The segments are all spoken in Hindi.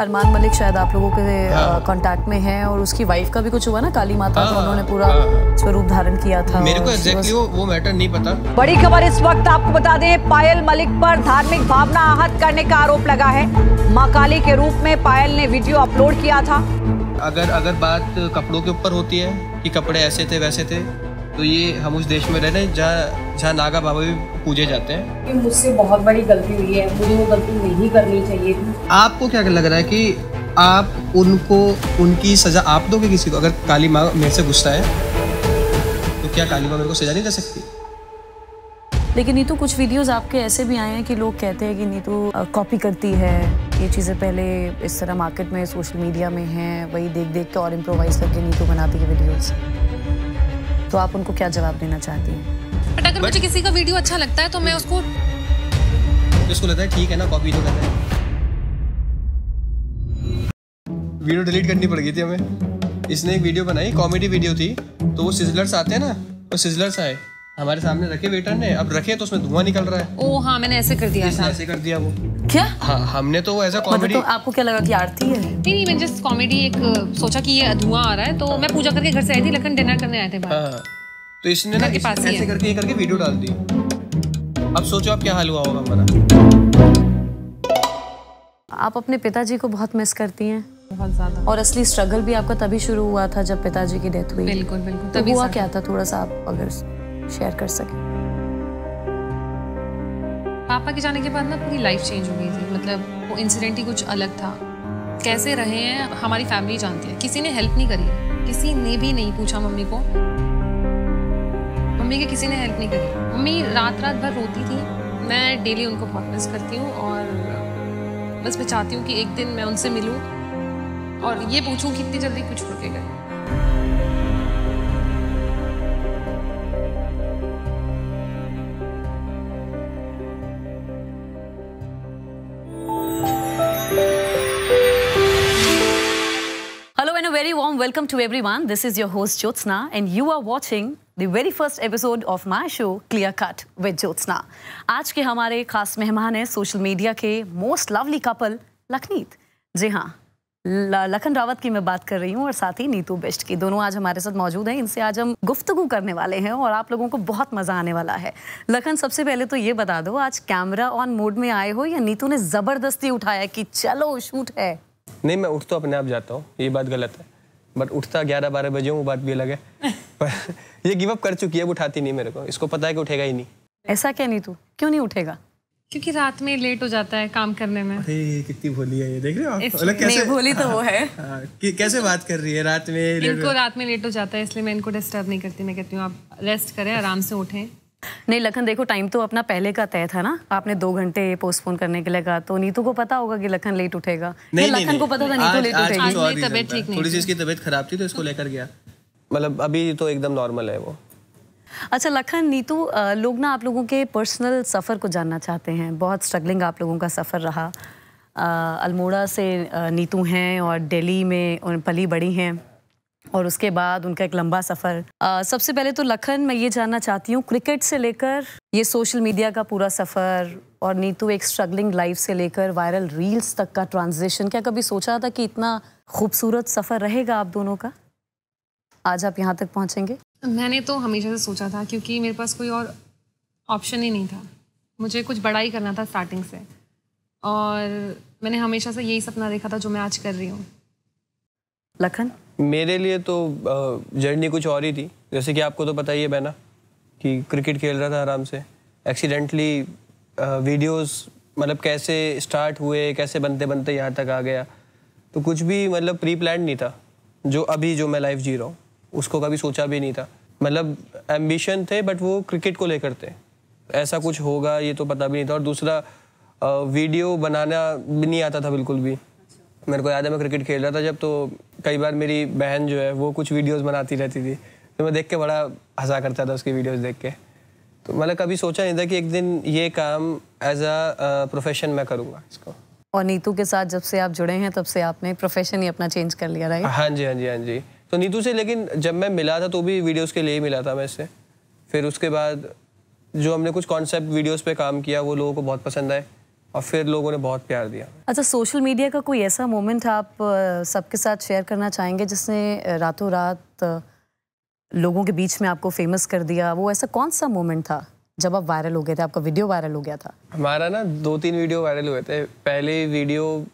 अरमान मलिक शायद आप लोगों के कांटेक्ट में है और उसकी वाइफ का भी कुछ हुआ ना, काली माता का उन्होंने पूरा स्वरूप धारण किया था। मेरे को एग्जैक्टली वो मैटर नहीं पता। बड़ी खबर इस वक्त आपको बता दें, पायल मलिक पर धार्मिक भावना आहत करने का आरोप लगा है। मां काली के रूप में पायल ने वीडियो अपलोड किया था। अगर बात कपड़ों के ऊपर होती है कि कपड़े ऐसे थे वैसे थे, तो ये हम उस देश में रह रहे हैं जहाँ नागा बाबा भी पूजे जाते हैं। कि मुझसे बहुत बड़ी गलती हुई है, मुझे वो गलती नहीं करनी चाहिए थी। आपको क्या लग रहा है कि आप उनकी सजा आप दोगे किसी को? अगर काली माँ मेरे से गुस्सा है तो क्या काली माँ मेरे को सजा नहीं दे सकती? लेकिन नीतू कुछ वीडियोस आपके ऐसे भी आए हैं कि लोग कहते हैं कि नीतू कॉपी करती है, ये चीज़ें पहले इस तरह मार्केट में सोशल मीडिया में हैं, वही देख देख के और इम्प्रोवाइज करके नीतू बनाती है वीडियोस। तो आप उनको क्या जवाब देना चाहती हैं? बट अगर मुझे किसी का वीडियो अच्छा लगता है तो मैं उसको लगता है ठीक है ना, कॉपी तो करना है। वीडियो डिलीट करनी पड़ गई थी हमें। इसने एक वीडियो बनाई, कॉमेडी वीडियो थी, तो वो सिजलर्स आते हैं ना, वो सिजलर्स आए हमारे सामने रखे वेटर ने, अब रखे तो उसमें धुआं निकल रहा है। ओ हाँ, मैंने ऐसे कर दिया था। ऐसे कर दिया वो क्या? हाँ, हमने तो ऐसा कॉमेडी। तो आपको क्या लगा कि आरती है? नहीं, मैंने जस्ट कॉमेडी एक सोचा कि ये धुआं आ रहा है, तो मैं पूजा करके घर से आई थी, लेकिन डिनर करने आए थे बाहर। हाँ, तो इसने ना ऐसे करके वीडियो डाल दी। अब सोचो आप क्या हाल हुआ होगा हमारा। आप अपने पिताजी को बहुत मिस करती हैं? बहुत ज्यादा। और असली स्ट्रगल भी आपका तभी शुरू हुआ था जब पिताजी की डेथ हुई? बिल्कुल बिल्कुल। तभी हुआ क्या था, थोड़ा सा आप अगर शेयर कर सके। पापा के जाने के बाद ना पूरी लाइफ चेंज हो गई थी। मतलब वो इंसिडेंट ही कुछ अलग था। कैसे रहे हैं हमारी फैमिली जानती है। किसी ने हेल्प नहीं करी, किसी ने भी नहीं पूछा मम्मी को। मम्मी के किसी ने हेल्प नहीं करी। मम्मी रात भर रोती थी। मैं डेली उनको बहुत मिस करती हूँ और बस मैं चाहती हूँ कि एक दिन मैं उनसे मिलूँ और ये पूछूँ कि इतनी जल्दी कुछ रुके गए। Hello and a very warm welcome to everyone. This is your host Jyotsna and you are watching the very first episode of my show Clear Cut with Jyotsna. आज के हमारे खास मेहमान हैं सोशल मीडिया के मोस्ट लवली कपल लखनीत। जी हाँ, लखन रावत की मैं बात कर रही हूँ और साथ ही नीतू बिष्ट की। दोनों आज हमारे साथ मौजूद हैं। इनसे आज हम गुफ्तगू करने वाले हैं और आप लोगों को बहुत मजा आने वाला है। लखन, सबसे पहले तो ये बता दो, आज कैमरा ऑन मोड में आए हो या नीतू ने जबरदस्ती उठाया कि चलो शूट है? नहीं, मैं उठ तो अपने आप जाता हूँ, ये बात गलत है, बट उठता 11-12 बजे हूँ, वो बात भी अलग है। पर ये गिव अप कर चुकी है, वो उठाती नहीं मेरे को। इसको पता है कि उठेगा ही नहीं। ऐसा क्या नीतू, क्यों नहीं उठेगा? क्योंकि रात में लेट हो जाता है काम करने में। अरे कितनी भोली है ये, देख रहे हो आप? कैसे नहीं भोली तो वो है। कैसे बात कर रही है, रात में इनको रात में लेट हो जाता है, इसलिए मैं इनको डिस्टर्ब नहीं करती। मैं कहती हूँ आप रेस्ट करें, आराम से उठें। नहीं लखन, देखो टाइम तो अपना पहले का तय था ना, आपने 2 घंटे पोस्टपोन करने के लिए कहा, तो नीतू को पता होगा कि लखन लेट उठेगा। नहीं, लखन को पता था नीतू लेट उठेगी। तबीयत ठीक नहीं, थोड़ी सी इसकी तबीयत खराब थी तो इसको लेकर गया। मतलब अभी तो एकदम नॉर्मल है वो। अच्छा लखन, नीतू, लोग ना आप लोगों के पर्सनल सफ़र को जानना चाहते हैं। बहुत स्ट्रगलिंग आप लोगों का सफ़र रहा। अल्मोड़ा से नीतू हैं और दिल्ली में पली बड़ी हैं और उसके बाद उनका एक लंबा सफ़र। सबसे पहले तो लखन, मैं ये जानना चाहती हूँ, क्रिकेट से लेकर ये सोशल मीडिया का पूरा सफ़र और नीतू एक स्ट्रगलिंग लाइफ से लेकर वायरल रील्स तक का ट्रांजिशन, क्या कभी सोचा था कि इतना खूबसूरत सफ़र रहेगा आप दोनों का? आज आप यहाँ तक पहुँचेंगे? मैंने तो हमेशा से सोचा था, क्योंकि मेरे पास कोई और ऑप्शन ही नहीं था। मुझे कुछ बड़ा ही करना था स्टार्टिंग से, और मैंने हमेशा से यही सपना देखा था जो मैं आज कर रही हूँ। लखन, मेरे लिए तो जर्नी कुछ और ही थी। जैसे कि आपको तो पता ही है बहना कि क्रिकेट खेल रहा था आराम से, एक्सीडेंटली वीडियोस मतलब कैसे स्टार्ट हुए, कैसे बनते बनते यहाँ तक आ गया। तो कुछ भी मतलब प्री प्लान नहीं था। जो मैं लाइफ जी रहा हूँ उसको कभी सोचा भी नहीं था। मतलब एम्बिशन थे, बट वो क्रिकेट को लेकर थे। ऐसा कुछ होगा ये तो पता भी नहीं था। और दूसरा, वीडियो बनाना भी नहीं आता था बिल्कुल भी। मेरे को याद है मैं क्रिकेट खेल रहा था जब, तो कई बार मेरी बहन जो है वो कुछ वीडियोस बनाती रहती थी, तो मैं देख के बड़ा हंसा करता था उसकी वीडियोस देख के। तो मतलब कभी सोचा नहीं था कि एक दिन ये काम एज अ प्रोफेशन मैं करूँगा इसको। और नीतू के साथ जब से आप जुड़े हैं तब से आपने प्रोफेशन ही अपना चेंज कर लिया, राइट? हाँ जी, हाँ जी, हाँ जी। तो नीतू से, लेकिन जब मैं मिला था तो भी वीडियोस के लिए ही मिला था मैं इससे। फिर उसके बाद जो हमने कुछ कॉन्सेप्ट वीडियोस पे काम किया वो लोगों को बहुत पसंद आए। और फिर लोगों ने बहुत प्यार दिया। अच्छा, सोशल मीडिया का कोई ऐसा मोमेंट आप सबके साथ शेयर करना चाहेंगे जिसने रातों रात लोगों के बीच में आपको फेमस कर दिया? वो ऐसा कौन सा मोमेंट था जब आप वायरल हो गए थे, आपका वीडियो वायरल हो गया था? हमारा ना 2-3 वीडियो वायरल हुए थे। पहले वीडियो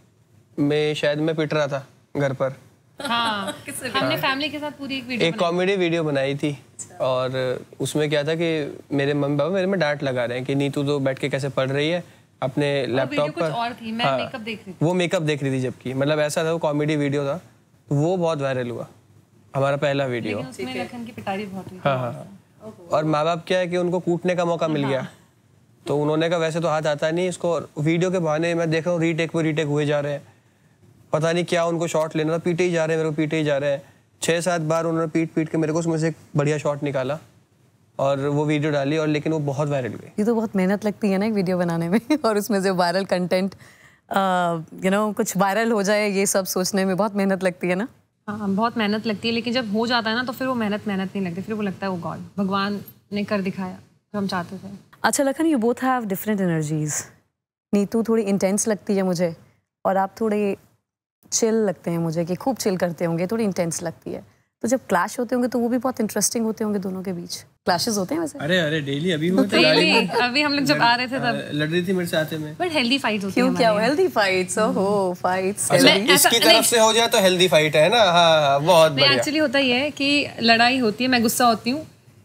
में शायद मैं पिट रहा था घर पर। हाँ, हमने फैमिली के साथ पूरी एक कॉमेडी वीडियो बनाई थी और उसमें क्या था कि मेरे मम्मी पापा मेरे में डांट लगा रहे हैं कि नीतू तो बैठ के कैसे पढ़ रही है अपने लैपटॉप पर। और थी, मैं मेकअप देख रही थी। वो मेकअप देख रही थी जबकि, मतलब ऐसा था, वो कॉमेडी वीडियो था, तो वो बहुत वायरल हुआ, हमारा पहला वीडियो। उसमें लखन की पिटाई बहुत हुई। हाँ। और माँ बाप क्या है कि उनको कूटने का मौका मिल गया, तो उन्होंने कहा वैसे तो हाथ आता नहीं इसको, वीडियो के बहाने मैं देख रहा हूँ रीटेक पे रीटेक हुए जा रहे हैं, पता नहीं क्या उनको शॉट लेना था, पीटे ही जा रहे हैं मेरे को, पीटे ही जा रहे हैं। 6-7 बार उन्होंने पीट के मेरे को उसमें से एक बढ़िया शॉट निकाला और वो वीडियो डाली, और लेकिन वो बहुत वायरल हुई। ये तो बहुत मेहनत लगती है ना एक वीडियो बनाने में और उसमें से वायरल कंटेंट कुछ वायरल हो जाए, ये सब सोचने में बहुत मेहनत लगती है ना। हाँ, बहुत मेहनत लगती है, लेकिन जब हो जाता है ना तो फिर वो मेहनत नहीं लगती, फिर वो लगता है वो गॉड, भगवान ने कर दिखाया जो हम चाहते थे। अच्छा Lakhan, you both have different energies. Neetu थोड़ी इंटेंस लगती है मुझे और आप थोड़े चिल लगते हैं मुझे, कि खूब चिल करते होंगे, थोड़ी इंटेंस लगती है। तो जब क्लैश होते होंगे तो वो भी बहुत इंटरेस्टिंग होते होंगे, दोनों के बीच क्लैशेस होते हैं वैसे? अरे डेली अभी होते हैं। अभी हम लोग जब आ रहे थे तब लड़ रही थी मेरे साथ में। बट हेल्दी फाइट्स होती है। क्यों, क्या हेल्दी फाइट्स? ओहो, फाइट्स इसकी तरफ से हो जाए तो हेल्दी फाइट है ना। हाँ, बहुत बढ़िया। एक्चुअली होता ही है कि लड़ाई होती है, मैं गुस्सा होती हूँ,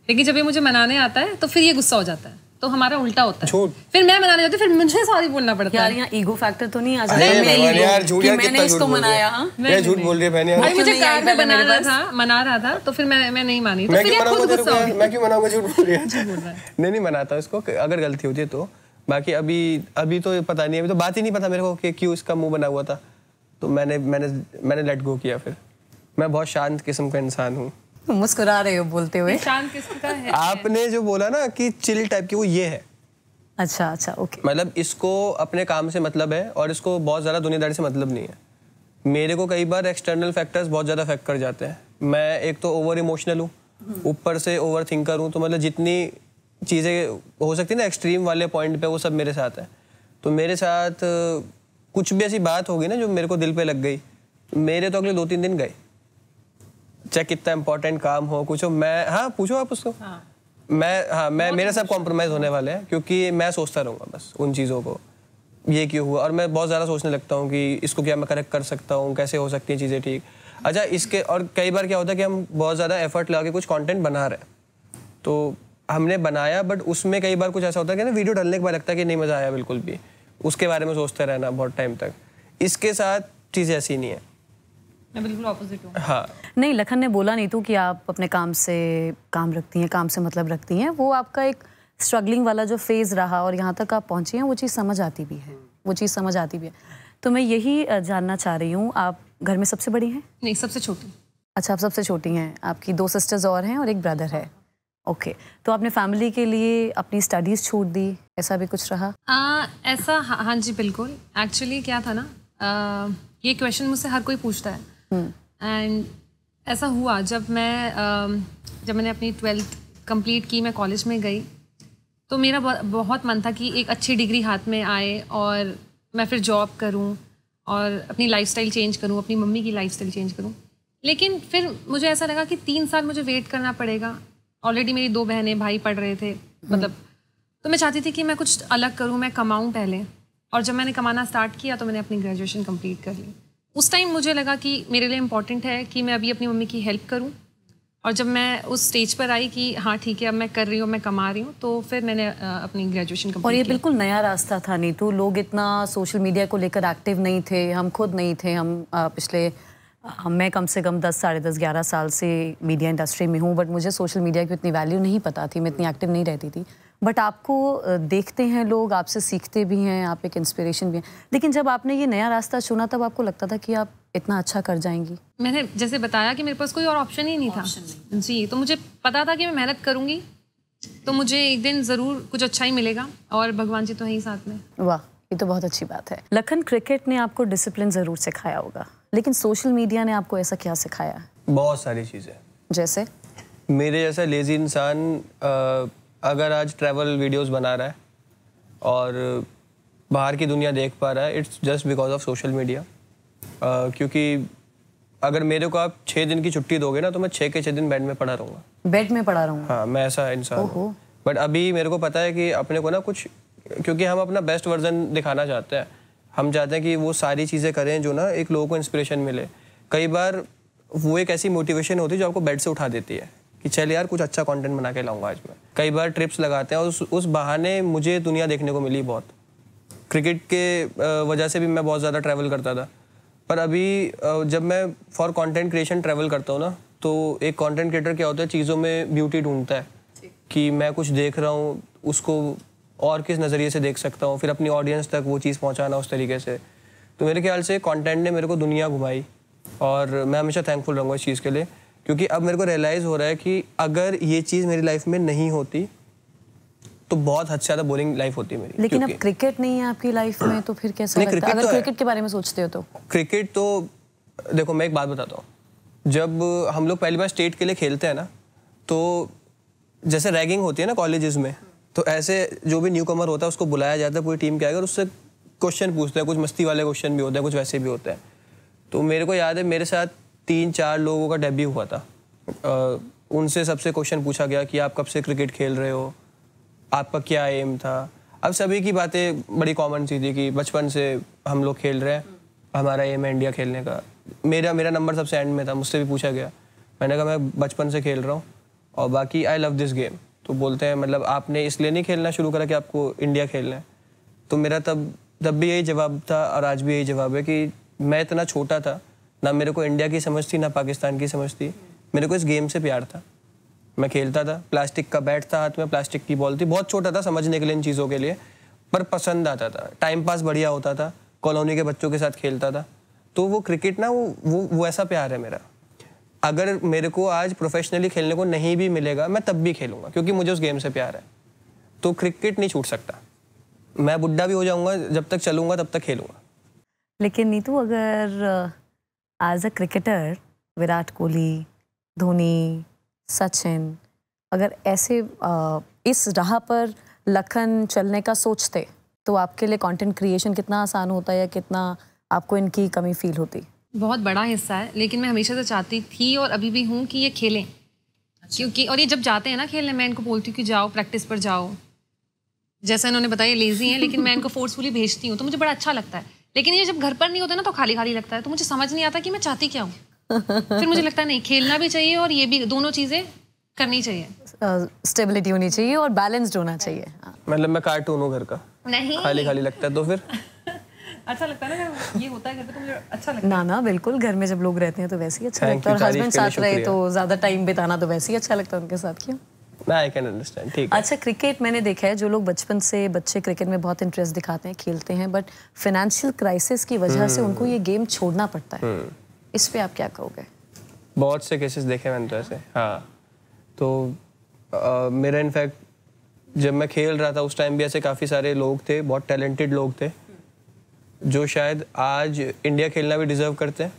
लेकिन जब ये मुझे मनाने आता है तो फिर ये गुस्सा हो जाता है, तो हमारा उल्टा होता है। फिर मैं मनाने जाती हूँ, फिर मुझे सॉरी बोलना पड़ता है। यार यहाँ ईगो फैक्टर तो नहीं आ जाता? यार झूठ, यार मैंने इसको मनाया। मैं झूठ बोल रही है बहन यार। मुझे कार में मना रहा था तो फिर मैं नहीं मानी, तो फिर खुद गुस्सा हो गया। मैं क्यों मनाऊंगा? झूठ बोल रही है। नहीं मैनाता इसको, अगर गलती होती है तो। बाकी अभी तो पता नहीं, अभी तो बात ही नहीं पता मेरे को कि क्यों इसका मुंह बना हुआ था, तो मैंने लेट गो किया। फिर मैं बहुत शांत किस्म का इंसान हूँ। मुस्कुरा रहे हो बोलते हुए। शांत किस्म का है। आपने जो बोला ना कि चिल टाइप की, वो ये है। अच्छा, ओके। मतलब इसको अपने काम से मतलब है और इसको बहुत ज़्यादा दुनियादारी से मतलब नहीं है। मेरे को कई बार एक्सटर्नल फैक्टर्स बहुत ज़्यादा अफेक्ट कर जाते हैं। मैं एक तो ओवर इमोशनल हूँ, ऊपर से ओवर थिंकर हूँ, तो मतलब जितनी चीज़ें हो सकती है ना एक्सट्रीम वाले पॉइंट पे, वो सब मेरे साथ है। तो मेरे साथ कुछ भी ऐसी बात होगी ना जो मेरे को दिल पे लग गई, मेरे तो अगले 2-3 दिन गए, चाहे कितना इंपॉर्टेंट काम हो, कुछ हो। मैं, हाँ पूछो आप उसको। मैं मेरे सब कॉम्प्रोमाइज़ होने वाले हैं, क्योंकि मैं सोचता रहूँगा बस उन चीज़ों को, ये क्यों हुआ, और मैं बहुत ज़्यादा सोचने लगता हूँ कि इसको क्या मैं करेक्ट कर सकता हूँ, कैसे हो सकती हैं चीज़ें ठीक। अच्छा, इसके और कई बार क्या होता है कि हम बहुत ज़्यादा एफर्ट लगा के कुछ कंटेंट बना रहे हैं, तो हमने बनाया, बट उसमें कई बार कुछ ऐसा होता है कि ना वीडियो डालने के बाद लगता है कि नहीं मज़ा आया बिल्कुल भी, उसके बारे में सोचते रहना बहुत टाइम तक। इसके साथ चीज़ ऐसी नहीं है, मैं बिल्कुल ऑपोजिट हूँ। हाँ नहीं, लखन ने बोला नहीं तो कि आप अपने काम से काम रखती हैं, काम से मतलब रखती हैं। वो आपका एक स्ट्रगलिंग वाला जो फेज़ रहा और यहाँ तक आप पहुँची हैं, वो चीज़ समझ आती भी है, तो मैं यही जानना चाह रही हूँ, आप घर में सबसे बड़ी हैं? नहीं, सबसे छोटी। अच्छा, आप सबसे छोटी हैं, आपकी 2 सिस्टर्स और हैं और एक ब्रदर है। ओके, तो आपने फैमिली के लिए अपनी स्टडीज़ छूट दी, ऐसा भी कुछ रहा? ऐसा हाँ जी बिल्कुल। एक्चुअली क्या था ना, ये क्वेश्चन मुझसे हर कोई पूछता है, एंड ऐसा हुआ जब मैंने अपनी 12th कंप्लीट की, मैं कॉलेज में गई, तो मेरा बहुत मन था कि एक अच्छी डिग्री हाथ में आए और मैं फिर जॉब करूं और अपनी लाइफस्टाइल चेंज करूं, अपनी मम्मी की लाइफस्टाइल चेंज करूं। लेकिन फिर मुझे ऐसा लगा कि 3 साल मुझे वेट करना पड़ेगा। ऑलरेडी मेरी 2 बहनें, भाई पढ़ रहे थे, मतलब, तो मैं चाहती थी कि मैं कुछ अलग करूं, मैं कमाऊं पहले। और जब मैंने कमाना स्टार्ट किया तो मैंने अपनी ग्रेजुएशन कंप्लीट कर ली। उस टाइम मुझे लगा कि मेरे लिए इम्पॉर्टेंट है कि मैं अभी अपनी मम्मी की हेल्प करूं, और जब मैं उस स्टेज पर आई कि हाँ ठीक है अब मैं कर रही हूँ, मैं कमा रही हूँ, तो फिर मैंने अपनी ग्रेजुएशन कंप्लीट और ये बिल्कुल नया रास्ता था नीतू, लोग इतना सोशल मीडिया को लेकर एक्टिव नहीं थे, हम खुद नहीं थे। मैं कम से कम 10, साढ़े 10, 11 साल से मीडिया इंडस्ट्री में हूँ, बट मुझे सोशल मीडिया की इतनी वैल्यू नहीं पता थी, मैं इतनी एक्टिव नहीं रहती थी। बट आपको देखते हैं लोग, आपसे सीखते भी हैं, आप एक इंस्पिरेशन भी हैं। लेकिन जब आपने ये नया रास्ता चुना तब आपको लगता था कि आप इतना अच्छा कर जाएंगी? मैंने जैसे बताया कि मेरे पास कोई और ऑप्शन ही नहीं था जी, तो मुझे पता था कि मैं मेहनत करूँगी तो मुझे एक दिन ज़रूर कुछ अच्छा ही मिलेगा, और भगवान जी तो हैं ही साथ में। वाह, ये तो बहुत अच्छी बात है। लखन, क्रिकेट ने आपको डिसिप्लिन ज़रूर सिखाया होगा, लेकिन सोशल मीडिया ने आपको ऐसा क्या सिखाया? बहुत सारी चीज़ें। जैसे? मेरे जैसा लेजी इंसान अगर आज ट्रैवल वीडियोस बना रहा है और बाहर की दुनिया देख पा रहा है, it's just because of social media. क्योंकि अगर मेरे को आप 6 दिन की छुट्टी दोगे ना तो मैं 6 के 6 दिन बेड में पड़ा रहूँगा। बेड में पड़ा रहूँगा? हाँ, मैं ऐसा इंसान हूँ। बट अभी मेरे को पता है कि अपने को ना कुछ, क्योंकि हम अपना बेस्ट वर्जन दिखाना चाहते हैं, हम चाहते हैं कि वो सारी चीज़ें करें जो ना एक लोगों को इंस्पिरेशन मिले। कई बार वो एक ऐसी मोटिवेशन होती है जो आपको बेड से उठा देती है कि चल यार कुछ अच्छा कंटेंट बना के लाऊंगा आज मैं। कई बार ट्रिप्स लगाते हैं और उस बहाने मुझे दुनिया देखने को मिली बहुत। क्रिकेट के वजह से भी मैं बहुत ज़्यादा ट्रैवल करता था, पर अभी जब मैं फॉर कंटेंट क्रिएशन ट्रैवल करता हूँ ना, तो एक कंटेंट क्रिएटर क्या होता है, चीज़ों में ब्यूटी ढूंढता है कि मैं कुछ देख रहा हूँ उसको और किस नज़रिए से देख सकता हूँ, फिर अपनी ऑडियंस तक वो चीज़ पहुँचाना उस तरीके से। तो मेरे ख्याल से कंटेंट ने मेरे को दुनिया घुमाई और मैं हमेशा थैंकफुल रहूँगा इस चीज़ के लिए, क्योंकि अब मेरे को रियलाइज़ हो रहा है कि अगर ये चीज़ मेरी लाइफ में नहीं होती तो बहुत हद से ज़्यादा बोरिंग लाइफ होती है मेरी। लेकिन अब क्रिकेट नहीं है आपकी लाइफ में तो फिर कैसा लगता है? अगर क्रिकेट के बारे में सोचते हो तो क्रिकेट तो देखो, मैं एक बात बताता हूँ, जब हम लोग पहली बार स्टेट के लिए खेलते हैं ना, तो जैसे रैगिंग होती है ना कॉलेजेस में, तो ऐसे जो भी न्यू कमर होता है उसको बुलाया जाता है पूरी टीम के आगे और उससे क्वेश्चन पूछते हैं। कुछ मस्ती वाले क्वेश्चन भी होते हैं, कुछ वैसे भी होते हैं। तो मेरे को याद है मेरे साथ 3-4 लोगों का डेब्यू हुआ था। उनसे सबसे क्वेश्चन पूछा गया कि आप कब से क्रिकेट खेल रहे हो, आपका क्या एम था। अब सभी की बातें बड़ी कॉमन सी थी कि बचपन से हम लोग खेल रहे हैं, हमारा एम है इंडिया खेलने का। मेरा नंबर सबसे एंड में था, मुझसे भी पूछा गया। मैंने कहा मैं बचपन से खेल रहा हूँ और बाकी आई लव दिस गेम। तो बोलते हैं मतलब आपने इसलिए नहीं खेलना शुरू करा कि आपको इंडिया खेलना है? तो मेरा तब भी यही जवाब था और आज भी यही जवाब है कि मैं इतना छोटा था, ना मेरे को इंडिया की समझ थी ना पाकिस्तान की समझ थी, मेरे को इस गेम से प्यार था। मैं खेलता था, प्लास्टिक का बैट था हाथ में, प्लास्टिक की बॉल थी, बहुत छोटा था समझने के लिए इन चीज़ों के लिए, पर पसंद आता था, टाइम पास बढ़िया होता था, कॉलोनी के बच्चों के साथ खेलता था। तो वो क्रिकेट ना वो ऐसा प्यार है मेरा। अगर मेरे को आज प्रोफेशनली खेलने को नहीं भी मिलेगा मैं तब भी खेलूंगा, क्योंकि मुझे उस गेम से प्यार है। तो क्रिकेट नहीं छूट सकता, मैं बुढ़ा भी हो जाऊंगा, जब तक चलूंगा तब तक खेलूंगा। लेकिन नीतू, अगर as a cricketer Virat Kohli, Dhoni, Sachin अगर ऐसे इस राह पर लखन चलने का सोचते तो आपके लिए कंटेंट क्रिएशन कितना आसान होता है या कितना आपको इनकी कमी फील होती? बहुत बड़ा हिस्सा है, लेकिन मैं हमेशा से चाहती थी और अभी भी हूँ कि ये खेलें। क्योंकि और ये जब जाते हैं ना खेलने, मैं इनको बोलती हूँ कि जाओ प्रैक्टिस पर जाओ। जैसा इन्होंने बताया लेजी हैं, लेकिन मैं इनको फोर्सफुली भेजती हूँ तो मुझे बड़ा अच्छा लगता है। लेकिन ये जब घर पर नहीं होता ना तो खाली खाली लगता है, तो मुझे समझ नहीं आता कि मैं चाहती क्या हूँ। फिर मुझे लगता है नहीं, खेलना भी चाहिए और ये भी, दोनों चीज़ें करनी चाहिए। स्टेबिलिटी होनी चाहिए और बैलेंस्ड होना चाहिए। मतलब मैं कार्टून हूँ घर का, नहीं खाली खाली लगता है तो फिर अच्छा लगता है ना, ये होता है घर पे तो मुझे अच्छा लगता है। ना बिल्कुल, घर में जब लोग रहते हैं तो वैसे ही अच्छा लगता है, और हस्बैंड साथ रहे तो ज्यादा टाइम बिताना तो वैसे ही अच्छा लगता है उनके साथ। क्यों? आई कैन अंडरस्टैंड, ठीक है। अच्छा, क्रिकेट मैंने देखा है जो लोग बचपन से बच्चे क्रिकेट में बहुत इंटरेस्ट दिखाते हैं, खेलते हैं, बट फाइनेंशियल क्राइसिस की वजह से उनको ये गेम छोड़ना पड़ता है। इस पे आप क्या कहोगे? बहुत से केसेस देखे मैंने तो ऐसे। हाँ, तो मेरा इनफैक्ट जब मैं खेल रहा था उस टाइम भी ऐसे काफ़ी सारे लोग थे, बहुत टैलेंटेड लोग थे, जो शायद आज इंडिया खेलना भी डिज़र्व करते हैं,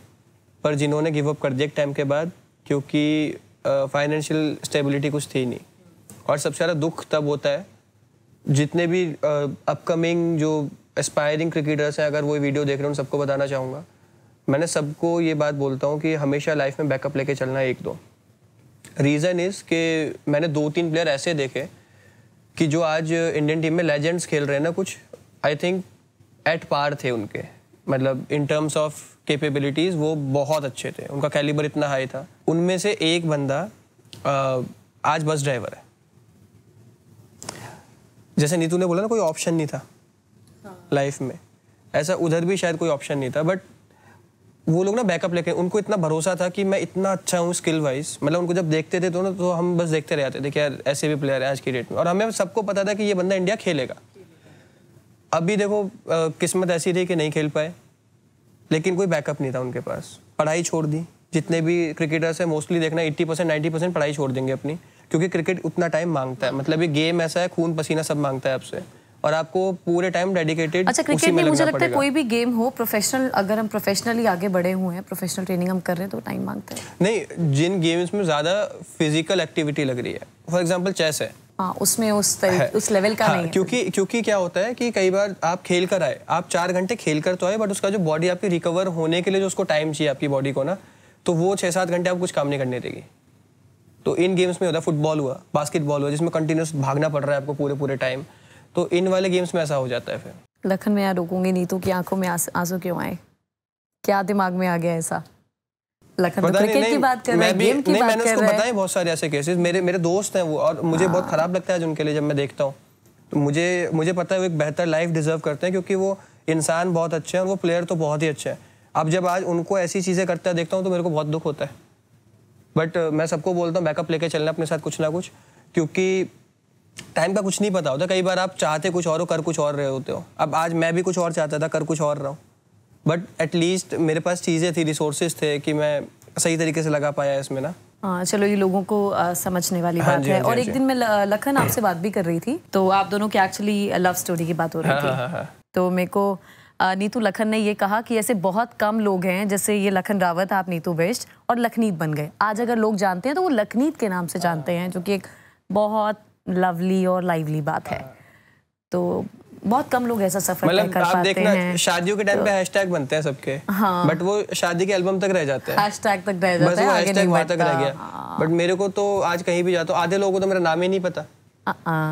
पर जिन्होंने गिव अप कर दिया एक टाइम के बाद, क्योंकि फाइनेंशियल स्टेबिलिटी कुछ थी नहीं। और सबसे ज़्यादा दुख तब होता है, जितने भी अपकमिंग जो एस्पायरिंग क्रिकेटर्स हैं, अगर वो वीडियो देख रहे हैं उन सबको बताना चाहूँगा, मैंने सबको ये बात बोलता हूँ कि हमेशा लाइफ में बैकअप लेके चलना है 1-2। रीज़न इज़ कि मैंने 2-3 प्लेयर ऐसे देखे कि जो आज इंडियन टीम में लेजेंड्स खेल रहे हैं ना, कुछ आई थिंक एट पार थे उनके, मतलब इन टर्म्स ऑफ कैपेबिलिटीज़ वो बहुत अच्छे थे, उनका कैलिबर इतना हाई था। उनमें से एक बंदा आज बस ड्राइवर है। जैसे नीतू ने बोला ना, कोई ऑप्शन नहीं था लाइफ में, ऐसा उधर भी शायद कोई ऑप्शन नहीं था, बट वो लोग ना बैकअप लेके, उनको इतना भरोसा था कि मैं इतना अच्छा हूँ स्किल वाइज, मतलब उनको जब देखते थे तो हम बस देखते रह जाते थे कि यार ऐसे भी प्लेयर हैं आज की डेट में, और हमें सबको पता था कि ये बंदा इंडिया खेलेगा। अभी देखो किस्मत ऐसी थी कि नहीं खेल पाए, लेकिन कोई बैकअप नहीं था उनके पास, पढ़ाई छोड़ दी। जितने भी क्रिकेटर्स हैं मोस्टली देखना 80% 90% पढ़ाई छोड़ देंगे अपनी, क्योंकि क्रिकेट उतना टाइम मांगता है, मतलब ये गेम ऐसा है, खून पसीना सब मांगता है आपसे, और आपको पूरे टाइम डेडिकेटेड। अच्छा, क्रिकेट में मुझे लगता है कोई भी गेम हो, प्रोफेशनल, अगर हम प्रोफेशनली आगे बढ़े हुए हैं, प्रोफेशनल ट्रेनिंग हम कर रहे हैं तो टाइम मांगता है। नहीं, जिन गेम्स में ज़्यादा फिजिकल एक्टिविटी लग रही है, फॉर एग्जांपल चेस है, हाँ, उसमें उस लेवल का नहीं है। क्योंकि क्या होता है कि कई बार आप खेल कर आए, आप 4 घंटे खेल कर तो आए, बट उसका जो बॉडी आपकी रिकवर होने के लिए जो उसको टाइम चाहिए आपकी बॉडी को ना, तो वो 6-7 घंटे आप कुछ काम नहीं करने देगी। तो इन गेम्स में होता है, फुटबॉल हुआ, बास्केटबॉल हुआ, जिसमें कंटिन्यूस भागना पड़ रहा है आपको पूरे टाइम, तो इन वाले गेम्स में ऐसा हो जाता है। फिर लखन, मैं यहाँ रोकूंगी नीतू की आंखों में आंसू क्यों आए? क्या दिमाग में आ गया ऐसा? लखन तो क्रिकेट की बात कर रहा है, गेम की बात कर रहा है। मैंने उसको बताए बहुत सारे ऐसे केसेस, मेरे दोस्त हैं वो, और मुझे बहुत खराब लगता है उनके लिए जब मैं देखता हूँ। तो मुझे पता है वो एक बेहतर लाइफ डिजर्व करते हैं, क्योंकि वो इंसान बहुत अच्छे हैं और वो प्लेयर तो बहुत ही अच्छे हैं। अब जब आज उनको ऐसी चीज़ें करता है देखता हूँ तो मेरे को बहुत दुख होता है। बट मैं सबको बोलता हूँ बैकअप लेके चलना अपने साथ कुछ ना कुछ, क्योंकि टाइम का कुछ नहीं पता होता। कई बार आप चाहते कुछ और हो, कर कुछ और रहे होते हो। अब आज मैं भी कुछ और चाहता था, कर कुछ और रहा हूँ, बट एटलीस्ट मेरे पास चीज़ें थी, रिसोर्सेज थे कि मैं सही तरीके से लगा पाया इसमें ना। हाँ, चलो ये लोगों को समझने वाली बात है। और एक दिन मैं लखन आपसे बात भी कर रही थी, तो आप दोनों की एक्चुअली लव स्टोरी की बात हो रही थी। तो मेरे को नीतू लखन ने ये कहा कि ऐसे बहुत कम लोग हैं, जैसे ये लखन रावत, आप नीतू बिष्ट और लखनीत बन गए। आज अगर लोग जानते हैं तो वो लखनीत के नाम से जानते हैं, जो कि एक बहुत लवली और लाइवली बात है। तो बहुत कम लोग ऐसा सफर तय कर पाते देखना, हैं। शादियों के टाइम पे हैशटैग बनते हैं सबके, हाँ, बट वो शादी के एल्बम तक रह जाते हैं, हैशटैग तक रह जाता है, आगे नहीं बढ़ता। तक रह गया। बट मेरे को तो आज कहीं भी जाता हूँ, आधे लोगों को तो मेरा नाम ही नहीं पता।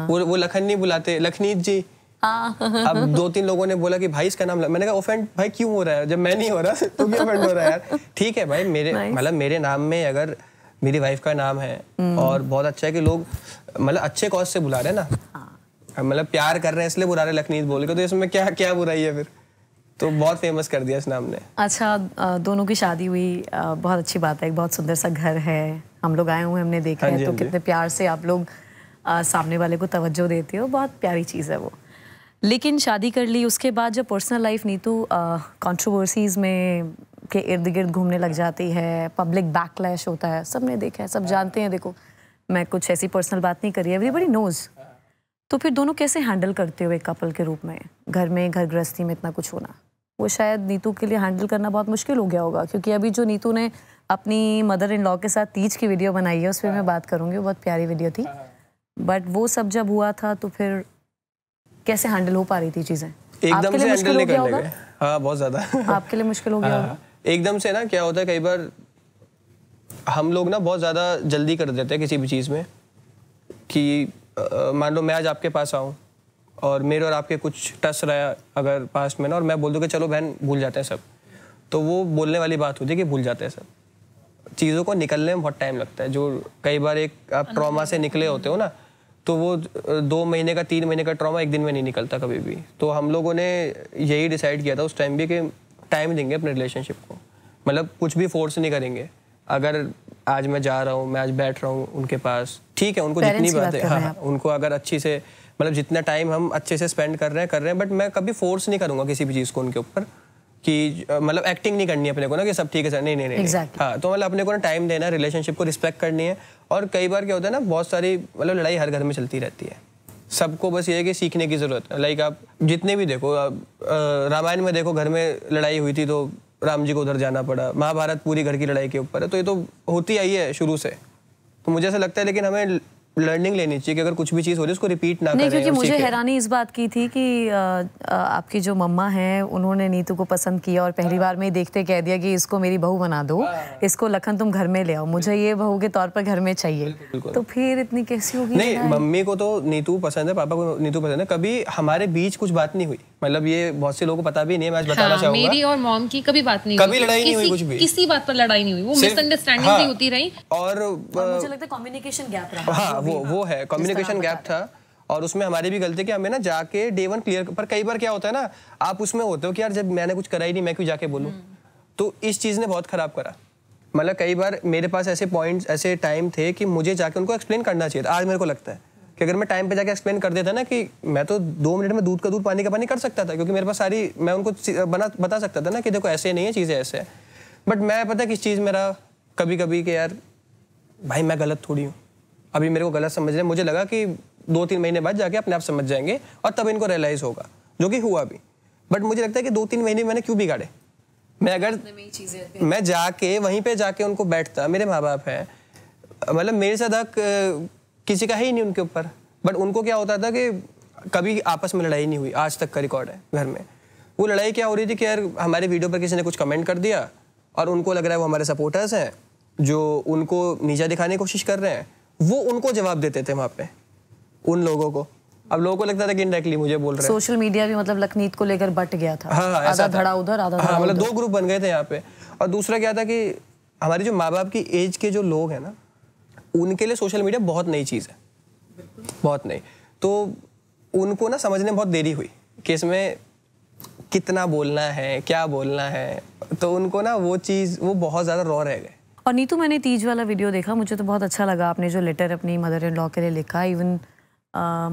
वो लखन नहीं बुलाते, लखनीत जी। अब 2-3 लोगों ने बोला कि भाई इसका नाम, मैंने कहा ऑफेंड भाई क्यों हो रहा है, जब मैं नहीं हो रहा तो क्यों ऑफेंड हो रहा है यार? ठीक है भाई, मेरे मतलब मेरे नाम में अगर मेरी वाइफ का नाम है और बहुत अच्छा है कि लोग मतलब अच्छे कॉज से बुला रहे हैं ना, मतलब प्यार कर रहे हैं इसलिए बुला रहे लखनीत बोल के, तो इसमें क्या बुराई है फिर? तो बहुत फेमस कर दिया इस नाम ने। अच्छा, दोनों की शादी हुई, बहुत अच्छी बात है, एक बहुत सुंदर सा घर है, हम लोग आए हुए हमने देखा है, तो कितने प्यार से आप लोग सामने वाले को तवज्जो देते हो, बहुत प्यारी चीज़ है वो। लेकिन शादी कर ली, उसके बाद जब पर्सनल लाइफ नीतू कंट्रोवर्सीज में के इर्द गिर्द घूमने लग जाती है, पब्लिक बैकलैश होता है, सबने देखा है, सब जानते हैं। देखो, मैं कुछ ऐसी पर्सनल बात नहीं करी, एवरीबॉडी नोज। तो फिर दोनों कैसे हैंडल करते हो एक कपल के रूप में, घर गृहस्थी में इतना कुछ होना? वो शायद नीतू के लिए हैंडल करना बहुत मुश्किल हो गया होगा, क्योंकि अभी जो नीतू ने अपनी मदर इन लॉ के साथ तीज की वीडियो बनाई है, उस पर मैं बात करूँगी, वो बहुत प्यारी वीडियो थी। बट वो सब जब हुआ था तो फिर कैसे हैंडल हो पा रही थी चीज़ें? एकदम से हैंडल नहीं करने गए। हाँ, बहुत ज़्यादा। आपके लिए मुश्किल हो गया होगा? एकदम से ना क्या होता है, कई बार हम लोग ना बहुत ज़्यादा जल्दी कर देते हैं किसी भी चीज़ में, कि मान लो मैं आज आपके पास आऊँ और मेरे और आपके कुछ टच रहा अगर पास्ट में ना, और मैं बोल दूँ कि चलो बहन भूल जाते हैं सब, तो वो बोलने वाली बात होती है कि भूल जाते हैं सब। चीज़ों को निकलने में बहुत टाइम लगता है। जो कई बार एक आप ट्रॉमा से निकले होते हो ना, तो वो 2 महीने का 3 महीने का ट्रॉमा एक दिन में नहीं निकलता कभी भी। तो हम लोगों ने यही डिसाइड किया था उस टाइम भी कि टाइम देंगे अपने रिलेशनशिप को, मतलब कुछ भी फोर्स नहीं करेंगे। अगर आज मैं जा रहा हूँ, मैं आज बैठ रहा हूँ उनके पास, ठीक है, उनको जितनी बातें, हाँ, उनको अगर अच्छी से मतलब जितना टाइम हम अच्छे से स्पेंड कर रहे हैं, बट मैं कभी फोर्स नहीं करूँगा किसी भी चीज़ को उनके ऊपर, कि मतलब एक्टिंग नहीं करनी है अपने को ना कि सब ठीक है सर, नहीं exactly. हाँ, तो मतलब अपने को ना टाइम देना है, रिलेशनशिप को रिस्पेक्ट करनी है। और कई बार क्या होता है ना, बहुत सारी मतलब लड़ाई हर घर में चलती रहती है, सबको बस ये है कि सीखने की जरूरत है। लाइक आप जितने भी देखो, रामायण में देखो घर में लड़ाई हुई थी तो राम जी को उधर जाना पड़ा, महाभारत पूरी घर की लड़ाई के ऊपर है, तो ये तो होती आई है शुरू से। तो मुझे ऐसा लगता है, लेकिन हमें लर्निंग लेनी चाहिए कि अगर कुछ भी चीज़ हो रही है उसको रिपीट ना करें। क्योंकि मुझे हैरानी इस बात की थी कि आपकी जो मम्मा हैं उन्होंने नीतू को पसंद किया और पहली बार में ही देखते कह दिया कि इसको मेरी बहू बना दो, इसको लखन तुम घर में ले आओ, मुझे ये बहू के तौर पर घर में चाहिए। तो फिर इतनी कैसी होगी? नहीं, मम्मी को तो नीतू पसंद है, पापा को नीतू पसंद है, कभी हमारे बीच कुछ बात नहीं हुई। मतलब ये बहुत से लोगों को पता भी नहीं है, मैं बताना चाहूंगा। मेरी और मॉम की कभी बात नहीं, कभी लड़ाई नहीं हुई, कुछ भी किसी बात पर लड़ाई नहीं हुई, वो मिसअंडरस्टैंडिंग ही होती रही। और मुझे लगता है कम्युनिकेशन गैप रहा। हाँ, वो है, कम्युनिकेशन गैप था। और उसमें हमारी भी गलती कि हमें ना जाके डे 1 क्लियर, पर कई बार क्या होता है ना, आप उसमें होते हो कि यार जब मैंने कुछ करा ही नहीं, मैं क्यों जाके बोलूं। तो इस चीज ने बहुत खराब करा। मतलब कई बार मेरे पास ऐसे पॉइंट्स, ऐसे टाइम थे कि मुझे जाके उनको एक्सप्लेन करना चाहिए था। आज मेरे को लगता है कि अगर मैं टाइम पे जाके एक्सप्लेन कर देता ना, कि मैं तो 2 मिनट में दूध का दूध पानी का पानी कर सकता था, क्योंकि मेरे पास सारी, मैं उनको बता सकता था ना कि देखो ऐसे नहीं है, चीज़ें ऐसे है। बट मैं पता किस चीज़ मेरा कभी कभी कि यार भाई मैं गलत थोड़ी हूँ, अभी मेरे को गलत समझ रहे हैं। मुझे लगा कि 2-3 महीने बाद जाके अपने आप समझ जाएंगे और तब इनको रियलाइज़ होगा, जो कि हुआ भी। बट मुझे लगता है कि 2-3 महीने मैंने क्यों बिगाड़े। मैं अगर मैं जाके वहीं पे जाके उनको बैठता, मेरे माँ बाप हैं, मतलब मेरे साथ हक किसी का है ही नहीं उनके ऊपर, बट उनको क्या होता था कि कभी आपस में लड़ाई नहीं हुई, आज तक का रिकॉर्ड है घर में। वो लड़ाई क्या हो रही थी कि यार हमारे वीडियो पर किसी ने कुछ कमेंट कर दिया और उनको लग रहा है वो हमारे सपोर्टर्स हैं जो उनको नीचा दिखाने की कोशिश कर रहे हैं, वो उनको जवाब देते थे वहाँ पे उन लोगों को। अब लोगों को लगता था कि इनडायरेक्टली मुझे बोल रहे हैं। सोशल मीडिया भी मतलब लखनीत को लेकर बट गया था। हाँ, आधा धड़ा उधर, आधा धड़ा मतलब उधर। 2 ग्रुप बन गए थे यहाँ पे। और दूसरा क्या था कि हमारे जो माँ बाप की एज के जो लोग हैं ना, उनके लिए सोशल मीडिया बहुत नई चीज़ है, बहुत नई। तो उनको ना समझने में बहुत देरी हुई कि इसमें कितना बोलना है, क्या बोलना है, तो उनको ना वो चीज़ वो बहुत ज़्यादा रॉ रह गए। और नीतू, मैंने तीज वाला वीडियो देखा, मुझे तो बहुत अच्छा लगा। आपने जो लेटर अपनी मदर इन लॉ के लिए लिखा, इवन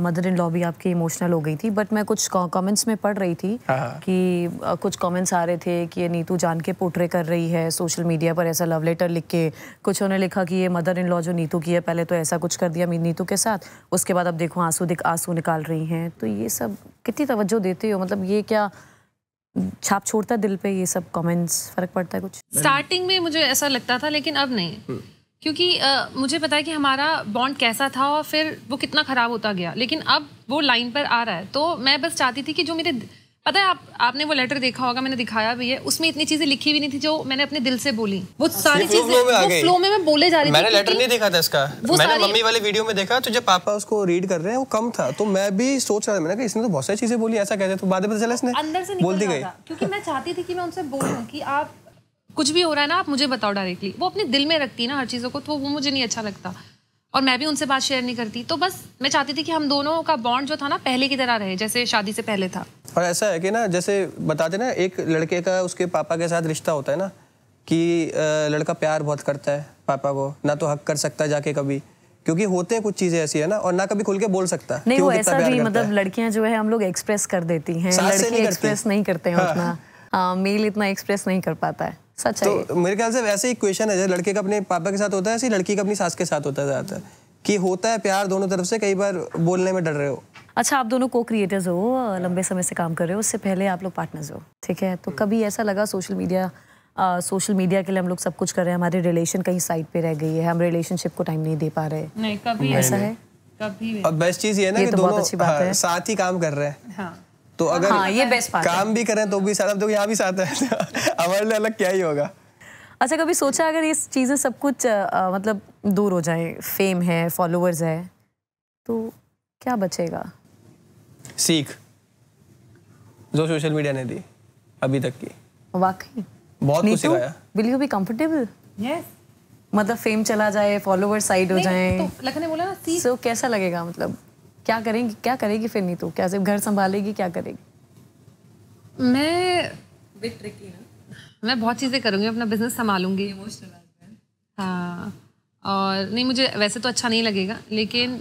मदर इन लॉ भी आपकी इमोशनल हो गई थी। बट मैं कुछ कमेंट्स में पढ़ रही थी कि कुछ कमेंट्स आ रहे थे कि ये नीतू जान के पोर्ट्रे कर रही है सोशल मीडिया पर, ऐसा लव लेटर लिख के। कुछ उन्होंने लिखा कि ये मदर इन लॉ जो नीतू की है, पहले तो ऐसा कुछ कर दिया नीतू के साथ, उसके बाद अब देखो आंसू निकाल रही हैं। तो ये सब कितनी तवज्जो देते हो? मतलब ये क्या छाप छोड़ता है दिल पे, ये सब कमेंट्स? फर्क पड़ता है कुछ? स्टार्टिंग में मुझे ऐसा लगता था, लेकिन अब नहीं, क्योंकि मुझे पता है कि हमारा बॉन्ड कैसा था और फिर वो कितना ख़राब होता गया। लेकिन अब वो लाइन पर आ रहा है, तो मैं बस चाहती थी कि जो मेरे, पता है आपने वो लेटर देखा होगा, मैंने दिखाया भी है, उसमें इतनी चीज़ें लिखी भी नहीं थी जो मैंने अपने दिल से बोली। वो सारी चीज़ें वो फ्लो में मैं बोले जा रही थी। मैंने लेटर नहीं देखा था इसका, मैंने मम्मी वाले वीडियो में देखा, तो जब पापा उसको रीड कर रहे हैं वो कम था, तो मैं भी सोच रहा था, मैंने कहा इसने तो बहुत सारी चीज़ें बोली, ऐसा कहते, तो बाद में पता चला इसने अंदर से बोलती गई। क्योंकि मैं चाहती थी कि मैं उनसे बोलूं कि आप कुछ भी हो रहा है ना, आप मुझे बताओ डायरेक्टली। वो अपने दिल में रखती है ना हर चीज़ों को, तो वो मुझे नहीं अच्छा लगता और मैं भी उनसे बात शेयर नहीं करती। तो बस मैं चाहती थी कि हम दोनों का बॉन्ड जो था ना पहले की तरह रहे, जैसे शादी से पहले था। और ऐसा है कि ना, जैसे बताते ना, एक लड़के का उसके पापा के साथ रिश्ता होता है ना, कि लड़का प्यार बहुत करता है पापा को, ना तो हक कर सकता जाके कभी, क्योंकि होते हैं कुछ चीजें ऐसी है ना, और ना कभी खुल के बोल सकता नहीं। वो ऐसा भी मतलब लड़कियां जो है हम लोग एक्सप्रेस कर देती हैं, लड़के एक्सप्रेस नहीं करते हैं उतना। मेल इतना एक्सप्रेस नहीं कर पाता है, सच है। तो मेरे ख्याल से वैसे ही क्वेश्चन है, जैसे लड़के का अपने पापा के साथ होता है, ऐसे लड़की का अपनी सास के साथ होता है ज़्यादातर, कि होता है प्यार दोनों तरफ से, कई बार बोलने में डर रहे हो। अच्छा, आप दोनों को क्रिएटर्स हो, लंबे समय से काम कर रहे हो, उससे पहले आप लोग पार्टनर्स हो, ठीक है? तो कभी ऐसा लगा सोशल मीडिया के लिए हम लोग सब कुछ कर रहे हैं, हमारी रिलेशन कहीं साइड पे रह गई है, हम रिलेशनशिप को टाइम नहीं दे पा रहे? नहीं, कभी ऐसा है? कभी। और बेस्ट चीज़ ये है ना कि दोनों साथ ही काम कर रहे हैं, तो अगर ये बेस्ट बात काम भी करें तो भी साथ, तो यहाँ भी साथ है, हमारे लिए अलग क्या ही होगा। अच्छा, कभी सोचा अगर ये चीज़ें सब कुछ मतलब दूर हो जाए, फेम है, फॉलोअर्स है, तो क्या बचेगा? सीख जो सोशल मीडिया ने दी अभी तक की, वाकई बहुत कुछ सिखाया। Will you be comfortable? Yes. मतलब फेम चला जाए, फॉलोअर साइड हो जाए, तो लखन ने बोला ना, सीख। सो कैसा लगेगा? मतलब क्या करेगी फिर नीतू? क्या सिर्फ घर संभालेगी, क्या करेगी? मैं बहुत चीज़ें करूँगी, अपना बिजनेस संभालूंगी। हाँ, और नहीं, मुझे वैसे तो अच्छा नहीं लगेगा, लेकिन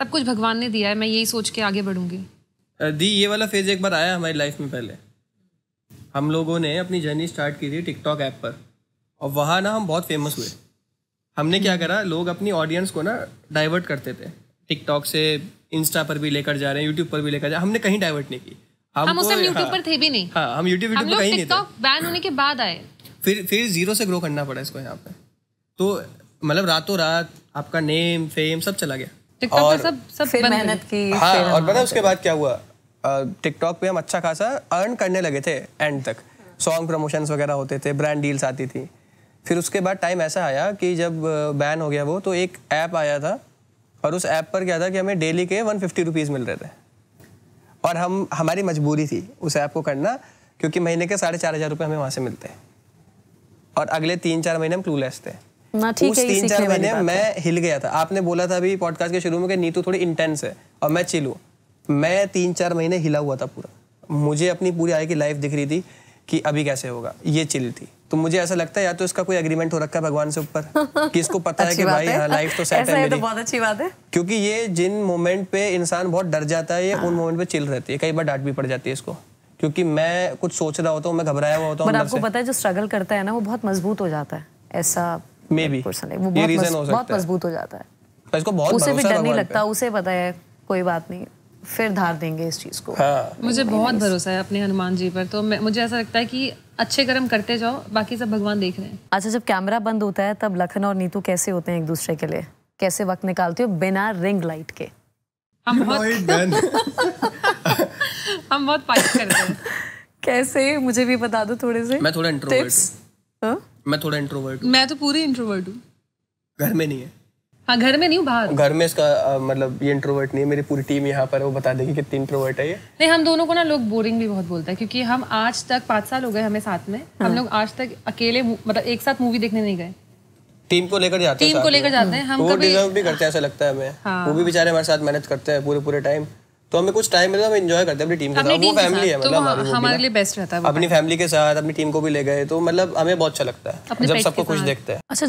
सब कुछ भगवान ने दिया है, मैं यही सोच के आगे बढ़ूंगी। दी ये वाला फेज एक बार आया हमारी लाइफ में। पहले हम लोगों ने अपनी जर्नी स्टार्ट की थी टिकटॉक ऐप पर, और वहाँ ना हम बहुत फेमस हुए। हमने क्या करा, लोग अपनी ऑडियंस को ना डाइवर्ट करते थे, टिकटॉक से इंस्टा पर भी लेकर जा रहे हैं, यूट्यूब पर भी लेकर जा रहे हैं। हमने कहीं डाइवर्ट नहीं की। हम उस टाइम यूट्यूब पर थे भी नहीं। हाँ, हम यूट्यूब पर कहीं नहीं थे। टिकटॉक बैन होने के बाद आए, फिर जीरो से ग्रो करना पड़ा इसको यहाँ पे। तो मतलब रातों रात आपका नेम, फेम सब चला गया टिकटॉक पर, सब फिर मेहनत की। हाँ, और पता है उसके बाद क्या हुआ? टिकटॉक पे हम अच्छा खासा अर्न करने लगे थे एंड तक, सॉन्ग प्रमोशंस वगैरह होते थे, ब्रांड डील्स आती थी। फिर उसके बाद टाइम ऐसा आया कि जब बैन हो गया वो, तो एक ऐप आया था, और उस ऐप पर क्या था कि हमें डेली के 150 रुपीज़ मिल रहे थे, और हमारी मजबूरी थी उस ऐप को करना, क्योंकि महीने के 4,500 रुपये हमें वहाँ से मिलते हैं, और अगले 3-4 महीने हम क्लूलेस थे। उस 3-4 महीने मैं हिल गया था। आपने बोला था अभी पॉडकास्ट के शुरू में कि नीतू थोड़ी इंटेंस है और मैं चिल हूँ। मैं 3-4 महीने हिला हुआ था पूरा। मुझे अपनी पूरी आगे की लाइफ दिख रही थी कि अभी कैसे होगा, ये चिल थी। तो मुझे ऐसा लगता है या तो इसका कोई एग्रीमेंट हो रखा है भगवान से ऊपर कि इसको पता है कि भाई हाँ, लाइफ तो सेट है मेरी। तो बहुत अच्छी बात है, क्योंकि ये जिन मोमेंट पे इंसान बहुत डर जाता है, ये उन मोमेंट पे चिल रहती है। कई बार डांट भी पड़ जाती है इसको, क्योंकि मैं कुछ सोच रहा होता हूँ, मैं घबराया हुआ होता हूँ। आपको पता है जो स्ट्रगल करता है ना, वो बहुत मजबूत हो जाता है। ऐसा मे बी वो बहुत मजबूत हो जाता है। इसको बहुत उसे भी डर नहीं लगता, उसे पता है कोई बात नहीं, फिर धार देंगे इस चीज को। हाँ। मुझे बहुत भरोसा है अपने हनुमान जी पर, तो मुझे ऐसा लगता है कि अच्छे कर्म करते जाओ, बाकी सब भगवान देख रहे हैं। अच्छा, जब कैमरा बंद होता है तब लखन और नीतू कैसे होते हैं एक दूसरे के लिए? कैसे वक्त निकालते हो बिना रिंग लाइट के? हम बहुत फाइट करते हैं। कैसे, मुझे भी बता दो थोड़े से। मैं थोड़ा इंट्रोवर्ट टिप्स। मैं तो पूरी इंट्रोवर्ट हूँ। घर में नहीं है। हाँ, घर में नहीं हूँ, बाहर। घर में इसका मतलब ये इंट्रोवर्ट नहीं है। मेरी पूरी टीम यहाँ पर है, वो बता देगी कितनी इंट्रोवर्ट है ये। नहीं, हम दोनों को ना लोग बोरिंग भी बहुत बोलता है, क्योंकि हम आज तक 5 साल हो गए हमें साथ में। हम लोग आज तक अकेले मतलब एक साथ मूवी देखने नहीं गए। टीम को लेकर जाते हैं। हम वो डिजर्व भी करते हैं, ऐसा लगता है हमें। वो भी बेचारे हमारे साथ मेहनत करते हैं पूरे टाइम, तो हमें कुछ टाइम मिलता है, हम एंजॉय करते हैं अपनी टीम के साथ। वो फैमिली है, मतलब हमारे लिए बेस्ट रहता है। अपनी फैमिली के साथ अपनी टीम को भी ले गए, तो मतलब हमें बहुत अच्छा लगता है जब सबको खुश देखते हैं। अच्छा,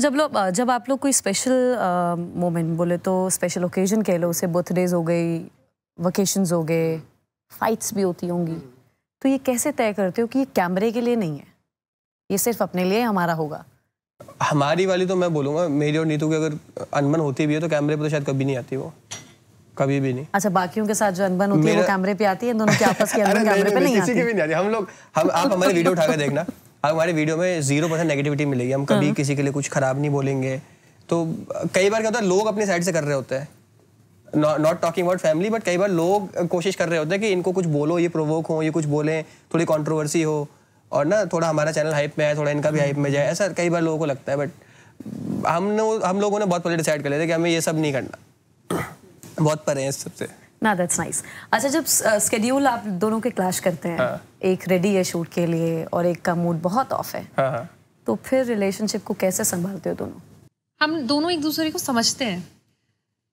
जब आप लोग कोई स्पेशल मोमेंट बोले तो स्पेशल ओकेजन कह लो, उसे बर्थडेज हो गई, वेकेशंस हो गए, फाइट्स भी होती होंगी, तो ये कैसे तय करते हो कि ये कैमरे के लिए नहीं है, ये सिर्फ अपने लिए हमारा होगा? हमारी वाली तो मैं बोलूँगा, मेरी और नीतू की अगर अनबन होती भी है तो कैमरे पे तो शायद कभी नहीं आती, वो कभी भी नहीं। अच्छा, बाकियों के साथ जो अनबन होती है वो कैमरे पे आती है, दोनों के आपस की अनबन कैमरे पे नहीं आती? किसी की भी नहीं आती। आप हमारी वीडियो उठा कर देखना, आप हमारी वीडियो में 0% नेगेटिविटी मिलेगी। हम कभी किसी के लिए कुछ खराब नहीं बोलेंगे। तो कई बार क्या होता है, लोग अपनी साइड से कर रहे होते हैं, not talking about family, but कई बार लोग कोशिश कर रहे होते हैं कि इनको कुछ बोलो, ये प्रोवोक हो, ये कुछ बोलें, थोड़ी कंट्रोवर्सी हो, और ना थोड़ा हमारा चैनल हाइप में है, थोड़ा इनका भी हाइप में जाए, ऐसा कई बार लोगों को लगता है। बट हम लोगों ने बहुत पहले डिसाइड कर लिया था कि हमें ये सब नहीं करना, बहुत परे हैं इस सबसे। ना, दैट्स नाइस। अच्छा, जब स्केड्यूल आप दोनों के क्लैश करते हैं, एक रेडी है शूट के लिए और एक का मूड बहुत ऑफ है, तो फिर रिलेशनशिप को कैसे संभालते हो दोनों? हम दोनों एक दूसरे को समझते हैं।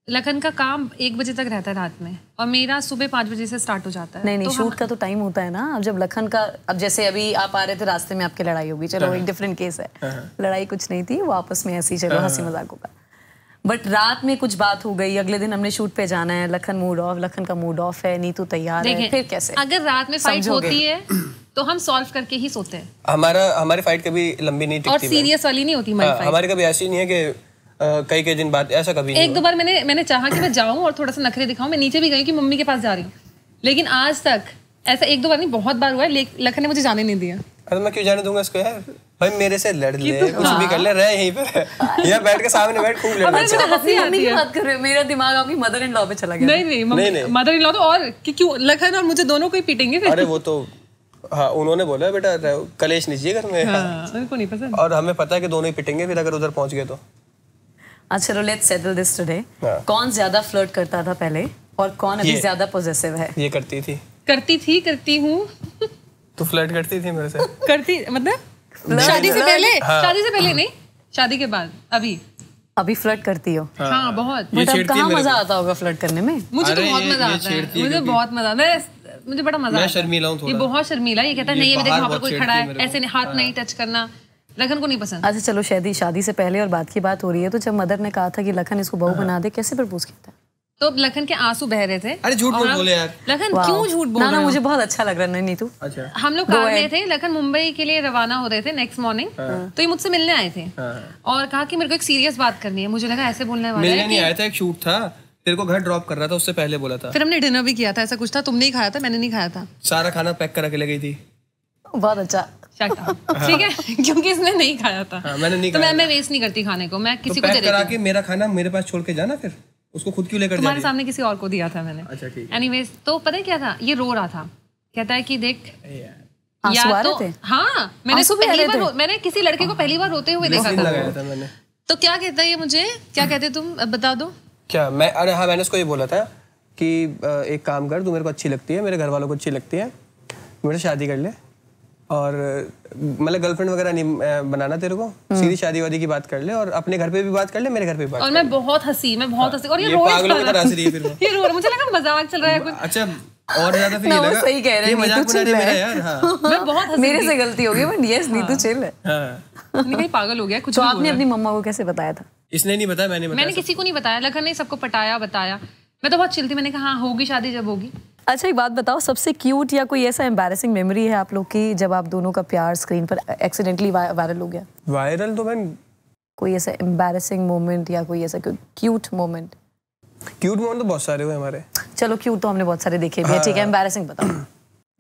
लखन का काम 1 बजे तक रहता है रात में, और मेरा सुबह 5 बजे से स्टार्ट हो जाता है। नहीं, तो शूट का तो टाइम होता है ना। अब जब लखन का, अब जैसे अभी आप आ रहे थे, रास्ते में आपकी लड़ाई होगी, चलो एक डिफरेंट केस है, लड़ाई कुछ नहीं थी, वो आपस में ऐसी चलो हंसी मजाक होगा, बट रात में कुछ बात हो गई, अगले दिन हमने शूट पे जाना है, लखन का मूड ऑफ है, नीतू तैयार है, फिर कैसे? अगर रात में फाइट होती है तो हम सॉल्व करके ही सोते हैं। हमारी फाइट कभी लंबी नहीं टिकती, और सीरियस वाली नहीं होती हमारी फाइट। हमारी कभी ऐसी नहीं है कि कई दिन बाद, ऐसा कभी नहीं। 1-2 बार मैंने चाहा कि मैं जाऊं और थोड़ा सा नखरे दिखाऊं, मैं नीचे भी गई कि मम्मी के पास जा रही हूँ, लेकिन आज तक ऐसा 1-2 बार नहीं, बहुत बार हुआ है, लखन ने मुझे जाने नहीं दिया। अरे मैं क्यों जाने दूंगा इसको यार, भाई मेरे से लड़ ले, कुछ भी कर ले, रहे यहीं पे, यहाँ बैठ के सामने बैठ खूब लड़। मम्मी की बात कर रहे हो, मेरा दिमाग आपकी मदर इन लॉ पे चला गया। नहीं, मदर इन लॉ तो, और क्यों लखन और मुझे दोनों को ही पीटेंगे फिर। अरे वो तो हाँ, उन्होंने बोला बेटा कलेश नहीं चाहिए घर में, उनको नहीं पसंद, और हमें पता है कि दोनों ही पिटेंगे फिर अगर उधर पहुंच गए तो। अच्छा, चलो लेट्स सेटल दिस टुडे। कौन ज्यादा फ्लर्ट करता था पहले और कौन अभी ज्यादा पॉसेसिव है? ये करती थी, करती हूँ। तो फ्लर्ट करती थी मेरे से? करती मतलब शादी से पहले? शादी से पहले नहीं, शादी के बाद। अभी फ्लर्ट करती हो? हाँ, बहुत। मतलब कहाँ मजा आता होगा फ्लर्ट करने में? मुझे तो बहुत मजा आता है, मुझे बहुत मजा, मुझे बड़ा मजा आता है। मैं शर्मीला हूँ थोड़ा। ये बहुत शर्मीला, ये कहता है नहीं, देखो वहाँ पर कोई खड़ा है, ऐसे हाथ नहीं टच करना, लखन को नहीं पसंद। अच्छा चलो, शादी से पहले और बाद की बात हो रही है, तो जब मदर ने कहा था कि लखन इसको बहू बना दे, कैसे प्रपोज किया था? तो लखन के आंसू बह रहे थे। अरे झूठ मत बोले यार। लखन क्यों झूठ बोल रहे हो? ना, मुझे बहुत अच्छा लग रहा है नीतू। अच्छा, हम लोग कार में थे, लखन मुंबई के लिए रवाना हो रहे थे नेक्स्ट मॉर्निंग, तो ये मुझसे मिलने आए थे और कहा कि मेरे को एक सीरियस बात करनी है। मुझे लगा ऐसे बोलने वाला है। मिलने नहीं आया था, एक शूट था, तेरे को घर ड्रॉप कर रहा था, उससे पहले बोला था। फिर हमने डिनर भी किया था, ऐसा कुछ था, तुमने ही खाया था, मैंने नहीं खाया था। सारा खाना पैक करा के ले गई थी। बहुत अच्छा, ठीक है, क्योंकि इसने नहीं खाया था। मैंने नहीं खाया, तो मैं वेस्ट नहीं करती खाने को, मैं किसी को दे देती हूं। करा के मेरा खाना मेरे पास छोड़ के जाना, फिर उसको खुद क्यों लेकर जा रही है? तुम्हारे सामने किसी और को दिया था मैंने। अच्छा ठीक है। एनीवेज, तो पता है क्या था, ये रो रहा था, कहता है कि देख आंसू आ रहे थे। हाँ, मैंने किसी लड़के को पहली बार रोते हुए देखा था मैंने। तो क्या कहता है ये मुझे, क्या कहते तुम बता दो? क्या मैं, अरे हाँ, मैंने उसको ये बोला था कि एक काम कर, तू मेरे को अच्छी लगती है, मेरे घर वालों को अच्छी लगती है, मेरे शादी कर ले, और मतलब गर्लफ्रेंड वगैरह नहीं बनाना तेरे को, सीधी शादी वादी की बात कर ले, और अपने घर पे भी बात कर ले, मेरे घर पे भी बात। और मैं बहुत हंसी, और ये पागलों की तरह हंस रही है फिर। ये रो रहा, मुझे लगा मजाक चल रहा है कुछ। अच्छा, और ज्यादा फिर ये लगा सही कह रहे हैं, मजाक बना रही है यार। हाँ, मैं बहुत हंसी, मेरे से गलती हो गई, बट यस नीतू चिल है। नहीं, पागल हो गया कुछ। तो आपने अपनी मम्मा को कैसे बताया था? इसने नहीं बताया, मैंने किसी को नहीं बताया, लखन ने सबको बताया। मैं तो बहुत चिल थी, मैंने कहा हाँ होगी शादी जब होगी। अच्छा, एक बात बताओ, सबसे क्यूट या कोई ऐसा एम्बैरेसिंग मेमोरी है आप लोग की जब आप दोनों का प्यार स्क्रीन पर एक्सीडेंटली वायरल हो गया? वायरल तो मैं, कोई ऐसा एम्बैरेसिंग मोमेंट या कोई ऐसा क्यूट मोमेंट? क्यूट मोमेंट तो बहुत सारे हुए हमारे। चलो, क्यूट तो हमने बहुत सारे देखे भी हैं, ठीक है, एम्बैरेसिंग बताओ।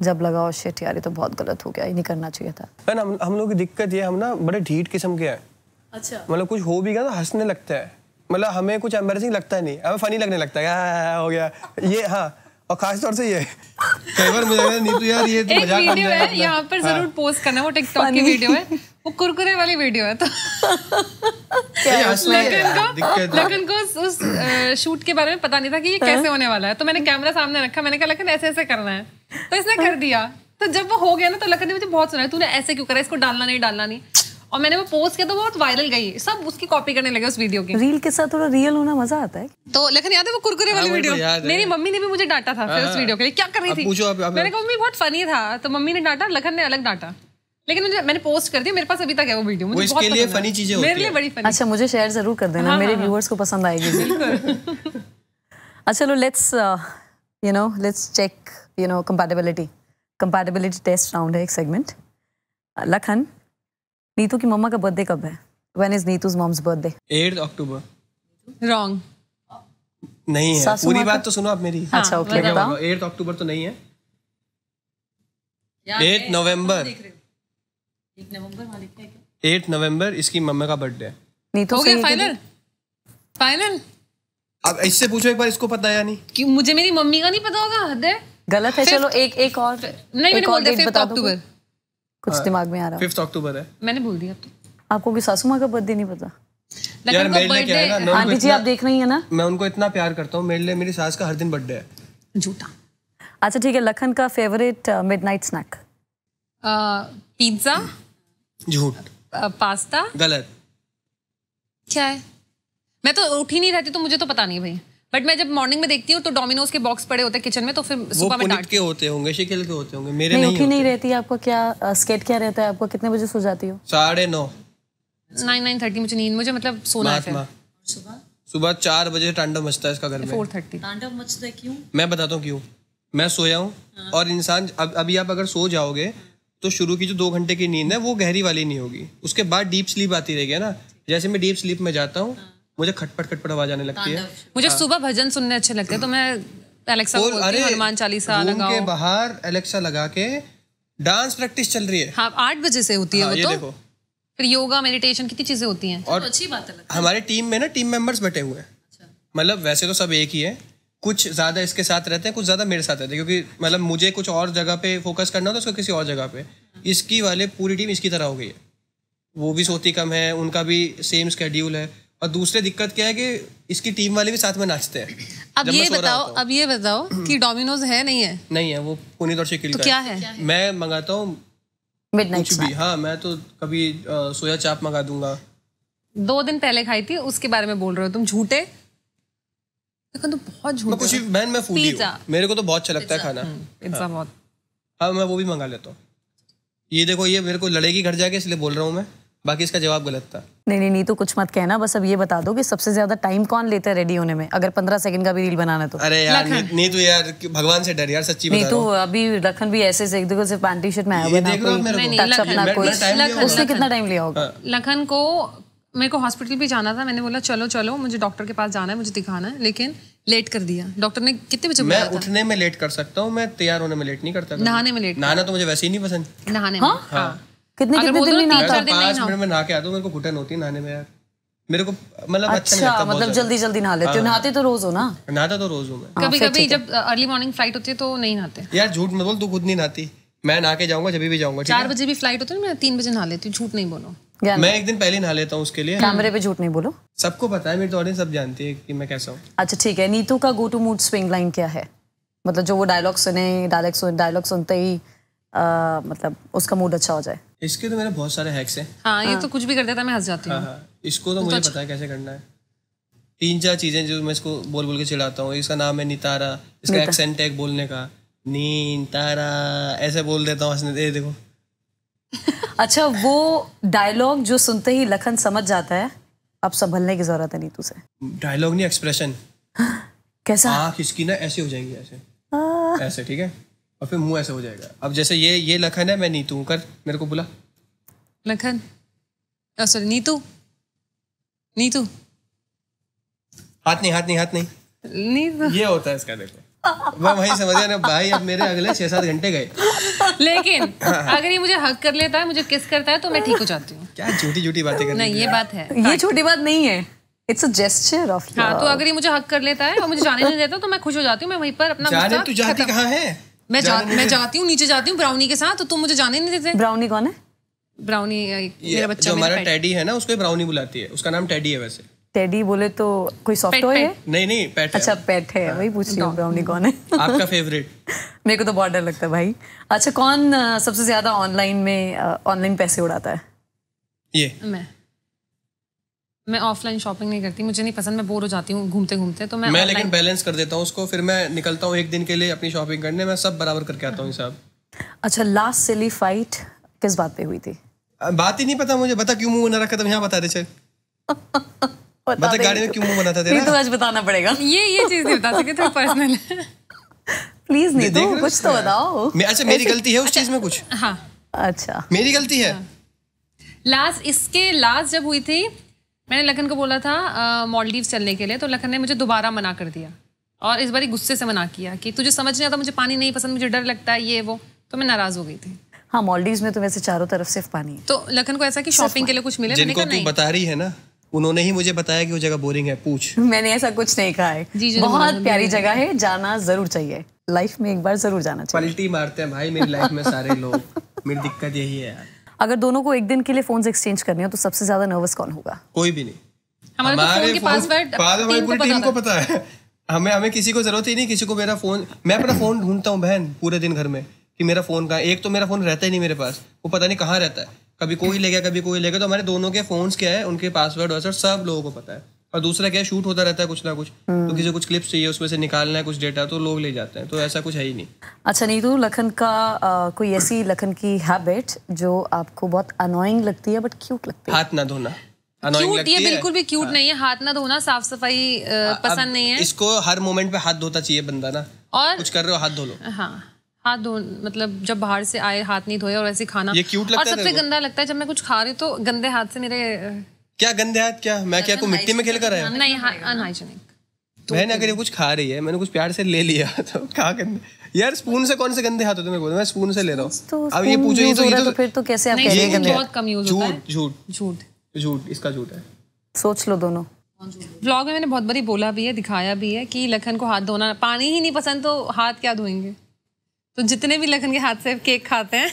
जब लगा ओ शिट यार, ये तो बहुत गलत हो गया, ये नहीं करना चाहिए था। हम लोग की दिक्कत ये, हम ना बड़े ढीठ किस्म के हैं। अच्छा, मतलब कुछ हो भी गया तो हंसने लगता है, मतलब हमें कुछ एम्बैरेसिंग लगता नहीं, हमें फनी लगने लगता है, हो गया ये। हाँ, और खास तौर से ये कई बार मुझे लगता नीतू यार ये तो मजाक कर वीडियो है यहाँ पर जरूर पोस्ट करना, वो टिकटॉक की वीडियो है, वो कुरकुरे वाली वीडियो है। तो लखन को उस शूट के बारे में पता नहीं था कि ये कैसे होने वाला है, तो मैंने कैमरा सामने रखा, मैंने कहा लखन ऐसे ऐसे करना है, तो इसने कर दिया। तो जब वो हो गया ना तो लखन ने मुझे बहुत सुनाया, तूने ऐसे क्यों करा, इसको डालना नहीं। और मैंने वो पोस्ट किया तो बहुत वायरल गई, सब उसकी कॉपी करने लगे उस वीडियो की। रील के साथ थोड़ा रियल होना मजा आता है। तो लेकिन याद है वो कुरकुरे वाली वीडियो, मेरी मम्मी ने भी मुझे डांटा था फिर उस वीडियो के लिए, क्या कर रही थी। मैंने कहा मम्मी बहुत फनी था, तो मम्मी ने डांटा, लखन ने अलग डांटा, लेकिन मैंने पोस्ट कर दिया, मेरे पास अभी तक है वो वीडियो, मुझे बहुत इसके लिए फनी चीजें होती हैं, मेरे लिए बड़ी फनी। अच्छा, मुझे शेयर जरूर कर देना, मेरे व्यूअर्स को पसंद आएगी। अच्छा, चलो let's check compatibility test round है, एक सेगमेंट। लखन, नीतू की मम्मा का बर्थडे कब है? When is Neetu's mom's birthday? 8 October. Wrong नहीं है, पूरी बात तो सुनो आप मेरी। अच्छा ओके, बताओ। 8 अक्टूबर तो नहीं है, 8 नवंबर। 8 नवंबर इसकी मम्मा का बर्थडे है। नीतू हो गया फाइनल। अब इससे पूछो एक बार, इसको पता है या नहीं? कि मुझे मेरी मम्मी का नहीं पता होगा, हद है। गलत है। चलो एक और नहीं, मैंने बोल दिया 5 अक्टूबर, कुछ दिमाग में आ रहा है। 5 अक्टूबर है, मैंने बोल दिया। तो आपको की सासू माँ का बर्थडे नहीं पता? यार मेरे लिए क्या है ना, आंटी जी आप देख रही है ना, मैं उनको इतना प्यार करता हूँ, मेरे लिए मेरी सास का हर दिन बर्थडे है। झूठा। अच्छा ठीक है, लखन का फेवरेट मिडनाइट स्नैक? पिज्जा। झूठ। पास्ता। गलत। क्या है? मैं तो उठ ही नहीं रहती, तो मुझे तो पता नहीं भाई, बट मैं जब मॉर्निंग में देखती हूँ तो डोमिनोज के बॉक्स पड़े होते हैं किचन में, तो फिर सुबह में पुनीत के होते होंगे, शिकिल के होते होंगे, मेरे नहीं उठी नहीं रहती। आपका क्या स्केट क्या रहता है आपका? कितने बजे सो जाती हो? 9:30। 9:30 मुझे नींद, मुझे मतलब सोना है। सुबह 4 बजे तांडव मचता है इसका घर में। 4:30 तांडव मचता है क्यों? मैं बताता हूँ क्यों। मैं सोया हूँ और इंसान अभी आप अगर सो जाओगे तो शुरू की जो 2 घंटे की नींद है वो गहरी वाली नहीं होगी, उसके बाद डीप स्लीप आती रहेगी ना। जैसे मैं डीप स्लीप में जाता हूँ मुझे खटपट आवाज आने लगती है। मुझे सुबह भजन सुनने अच्छे लगते हैं, तो मैं एलेक्सा को बोलती हूँ हनुमान चालीसा लगाओ। के बाहर एलेक्सा लगा के डांस प्रैक्टिस चल रही है। हाँ, 8 बजे से होती है वो। ये तो देखो, फिर योगा मेडिटेशन कितनी चीजें होती हैं, और अच्छी बात है। हमारी टीम में ना टीम मेंबर्स बैठे हुए हैं, मतलब वैसे तो सब एक ही है, कुछ ज्यादा इसके साथ रहते हैं, कुछ ज्यादा मेरे साथ रहते हैं, क्योंकि मतलब मुझे कुछ और जगह पे फोकस करना होता है, उसको किसी और जगह पे। इसकी वाले पूरी टीम इसकी तरह हो गई है, वो भी सोती कम है, उनका भी सेम स्केड्यूल है। और दूसरी दिक्कत क्या है कि इसकी टीम वाले भी साथ में नाचते हैं। अब ये बताओ कि डोमिनोज है नहीं है? नहीं है, वो पुनीत और शिकिल तो का क्या है? मैं मंगाता हूँ मिडनाइट कुछ भी। हाँ, मैं तो कभी सोया चाप मंगा दूंगा। 2 दिन पहले खाई थी, उसके बारे में बोल रहे हो तुम, झूठे। लेकिन तो बहुत झूठे। मैं कुछ भी बहन, मैं फूडी हूँ, मेरे को तो बहुत अच्छा लगता है खाना। पिज्जा बहुत। हाँ, मैं वो भी मंगा लेता हूँ। ये देखो, ये मेरे को लड़ेगी घर जाके, इसलिए बोल रहा हूँ मैं, बाकी इसका जवाब गलत था। नहीं तो कुछ मत कहना, बस अब ये बता दो कि सबसे ज्यादा टाइम कौन लेता है रेडी होने में, अगर 15 सेकंड का भी रील बनाना है तो? अरे यार नहीं तो यार, भगवान से डर यार, सच्ची बता रहा हूं। नहीं तो अभी लखन भी ऐसे से एक देखो सिर्फ पैंटी शर्ट में आया हुआ है, उसने कितना टाइम लिया होगा? लखन को मेरे को हॉस्पिटल भी जाना था, मैंने बोला चलो मुझे डॉक्टर के पास जाना है, मुझे दिखाना है, लेकिन लेट कर दिया डॉक्टर ने। कितने बजे? मैं उठने में लेट कर सकता हूँ, मैं तैयार होने में लेट नहीं करता। नहाने में लेट? नहाना तो मुझे वैसे ही नहीं पसंद। नहाने में? हाँ। कितने दिन नहीं नहाता? 5 मिनट में नहा के आता हूँ, मेरे को घुटन होती है नहाने में यार, मेरे को मतलब अच्छा नहीं लगता। मतलब जल्दी नहा लेते हो? नहाते तो रोज हो ना? नहाता तो रोज हूँ मैं। कभी जब अर्ली मॉर्निंग फ्लाइट होती है तो नहीं नहाते। यार झूठ मत बोल, तू खुद नहीं नहाती। मैं नहा के जाऊंगा जब भी जाऊंगा। 4 बजे भी फ्लाइट होती है, मैं 3 बजे नहा लेती हूँ, झूठ नहीं बोलो। मैं एक दिन पहले नहा लेता हूँ उसके लिए। कैमरे पे झूठ नहीं बोलो, सबको पता है, मेरी तो ऑडियंस सब जानती है कि मैं कैसा हूँ। अच्छा ठीक है, नीतू का go to mood swing line क्या है? मतलब जो वो डायलॉग सुनते ही मतलब उसका मूड अच्छा हो जाए। इसके तो मेरे बहुत सारे हैक्स हैं। हाँ, ये तो कुछ भी कर देता है, मैं हंस जाती हूँ। इसको तो मुझे पता है कैसे करना है। 3-4 चीजें जो मैं इसको बोल के चिढ़ाता हूँ। इसका नाम है नितारा, इसका एक्सेंट है बोलने का, नीतारा ऐसे बोल देता हूँ हंसने दे। देखो अच्छा, वो डायलॉग जो सुनते ही लखन समझ जाता है अब संभलने की जरूरत है नीतू से। डायलॉग नहीं, एक्सप्रेशन। कैसा? आँख इसकी ना ऐसे हो जाएगी, ऐसे ठीक है, और फिर मुंह ऐसे हो जाएगा। अब जैसे ये लखन है, मैं नीतू हूँ, कर मेरे को बुला। लखन, सॉरी नीतू। हाथ नहीं। नीतू ये होता है इसका, देखो मैं वही समझ गया ना भाई। अब मेरे अगले 6-7 घंटे गए। लेकिन अगर ये मुझे हक कर लेता है, मुझे किस करता है, तो मैं ठीक हो जाती हूँ। क्या झूठी बातें कर रही है? नहीं, ये बात है। ये छोटी बात नहीं है, it's a gesture of love. हाँ, तो अगर ये मुझे हक कर लेता है और मुझे जाने नहीं देता तो मैं खुश हो जाती हूँ, मैं वहीं पर अपना जाने तू जाती कहाँ है? मैं जाती हूँ, नीचे जाती हूँ ब्राउनी के साथ, तो तुम मुझे जाने नहीं देते। ब्राउनी कौन है? ब्राउनी मेरा बच्चा, जो हमारा टेडी है ना, उसको ब्राउनी बुलाती है, उसका नाम टेडी है वैसे। टेडी बोले तो कोई सॉफ्ट टॉय है? नहीं पेट है। अच्छा पेट है, वही पूछ रही हूँ ब्राउनी कौन है। आपका फेवरेट? मेरे को तो बहुत डर लगता है भाई। अच्छा, कौन सबसे ज्यादा ऑनलाइन पैसे उड़ाता है? ये मैं ऑफलाइन शॉपिंग नहीं करती, मुझे नहीं पसंद, मैं बोर हो जाती हूँ घूमते घूमते, तो मैं लेकिन बैलेंस कर देता हूँ उसको, फिर मैं निकलता हूँ एक दिन के लिए अपनी शॉपिंग करने, मैं सब बराबर करके आता हूँ हिसाब। अच्छा, लास्ट सिली फाइट किस बात पे हुई थी? बात ही नहीं पता मुझे, बता क्यों मुंह बना रखा था, यहाँ बता दे चल। बता गाड़ी में क्यों मुंह बनाता तेरा? तो आज बताना पड़ेगा। ये चीज नहीं बता सके, तो पर्सनल है। प्लीज नहीं तो कुछ तो बताओ। अच्छा, मेरी गलती है उस चीज में कुछ? हाँ, अच्छा मेरी गलती है। लास्ट जब हुई थी, मैंने लखन को बोला था मालदीव्स चलने के लिए, तो लखन ने मुझे दोबारा मना कर दिया और इस बार गुस्से से मना किया कि तुझे समझ नहीं आता, मुझे पानी नहीं पसंद, मुझे डर लगता है, ये वो, तो मैं नाराज हो गई थी। हाँ, मालदीव्स में तो वैसे चारों तरफ सिर्फ पानी है। तो लखन को ऐसा कि शॉपिंग के लिए कुछ मिले, जिनको तू बता रही है ना, उन्होंने ही मुझे बताया कि वो जगह बोरिंग है, पूछ। मैंने ऐसा कुछ नहीं कहा है, बहुत प्यारी जगह है, जाना जरूर चाहिए, लाइफ में एक बार जरूर जाना चाहिए। पलटी मारते हैं भाई मेरी लाइफ में सारे लोग, मेरी दिक्कत यही है यार। अगर दोनों को एक दिन के लिए फोन एक्सचेंज करने हो तो सबसे ज्यादा नर्वस कौन होगा? कोई भी नहीं, हमारे फोन के पासवर्ड टीम को पता है। हमें किसी को जरूरत ही नहीं, किसी को मेरा फोन, मैं अपना फोन ढूंढता हूँ बहन पूरे दिन घर में कि मेरा फोन कहाँ। एक तो मेरा फोन रहता ही नहीं मेरे पास, वो पता नहीं कहाँ रहता है, कभी कोई ले गया कभी कोई ले गया। तो हमारे दोनों के फोन्स क्या है, उनके पासवर्ड वासवर्ड सब लोगों को पता है। और दूसरा क्या है, शूट होता रहता है कुछ ना कुछ, तो किसी को कुछ क्लिप्स चाहिए, उसमें से निकालना है कुछ डेटा, तो लोग ले जाते हैं, तो ऐसा कुछ है ही नहीं। अच्छा नीतू, लखन का कोई ऐसी लखन की हैबिट जो आपको बहुत अनोइंग लगती है बट क्यूट लगती है? हाथ ना धोना। क्यूट, ये बिल्कुल भी क्यूट नहीं है, हाथ ना धोना, साफ सफाई पसंद नहीं है। इसको हर मोमेंट पे हाथ धोता चाहिए बंदा ना, और कुछ कर रहे हो हाथ धो लो। हाँ, हाथ धो, मतलब जब बाहर से आए हाथ नहीं धोए और ऐसे खाना, ये क्यूट लगता है। और सबसे गंदा लगता है जब मैं कुछ खा रही हूँ तो गंदे हाथ से मेरे। क्या गंदे हाथ? क्या मैं क्या को मिट्टी में खेल कर आया? नहीं, अनहाइजीनिक। बहन अगर ये कुछ खा रही है, मैंने कुछ प्यार से ले लिया तो क्या गंदे यार, स्पून से कौन से गंदे हाथ होते हैं? मैं स्पून से ले रहा हूँ। अब ये पूछो, ये तो फिर तो कैसे आप कह रहे हैं? बहुत कम यूज होता है। झूठ, इसका झूठ है। सोच लो दोनों। व्लॉग में मैंने बहुत बारी बोला भी है, दिखाया भी है कि लखन को हाथ धोना, पानी ही नहीं पसंद तो हाथ क्या धोएंगे। तो जितने भी लखन के हाथ से केक खाते हैं,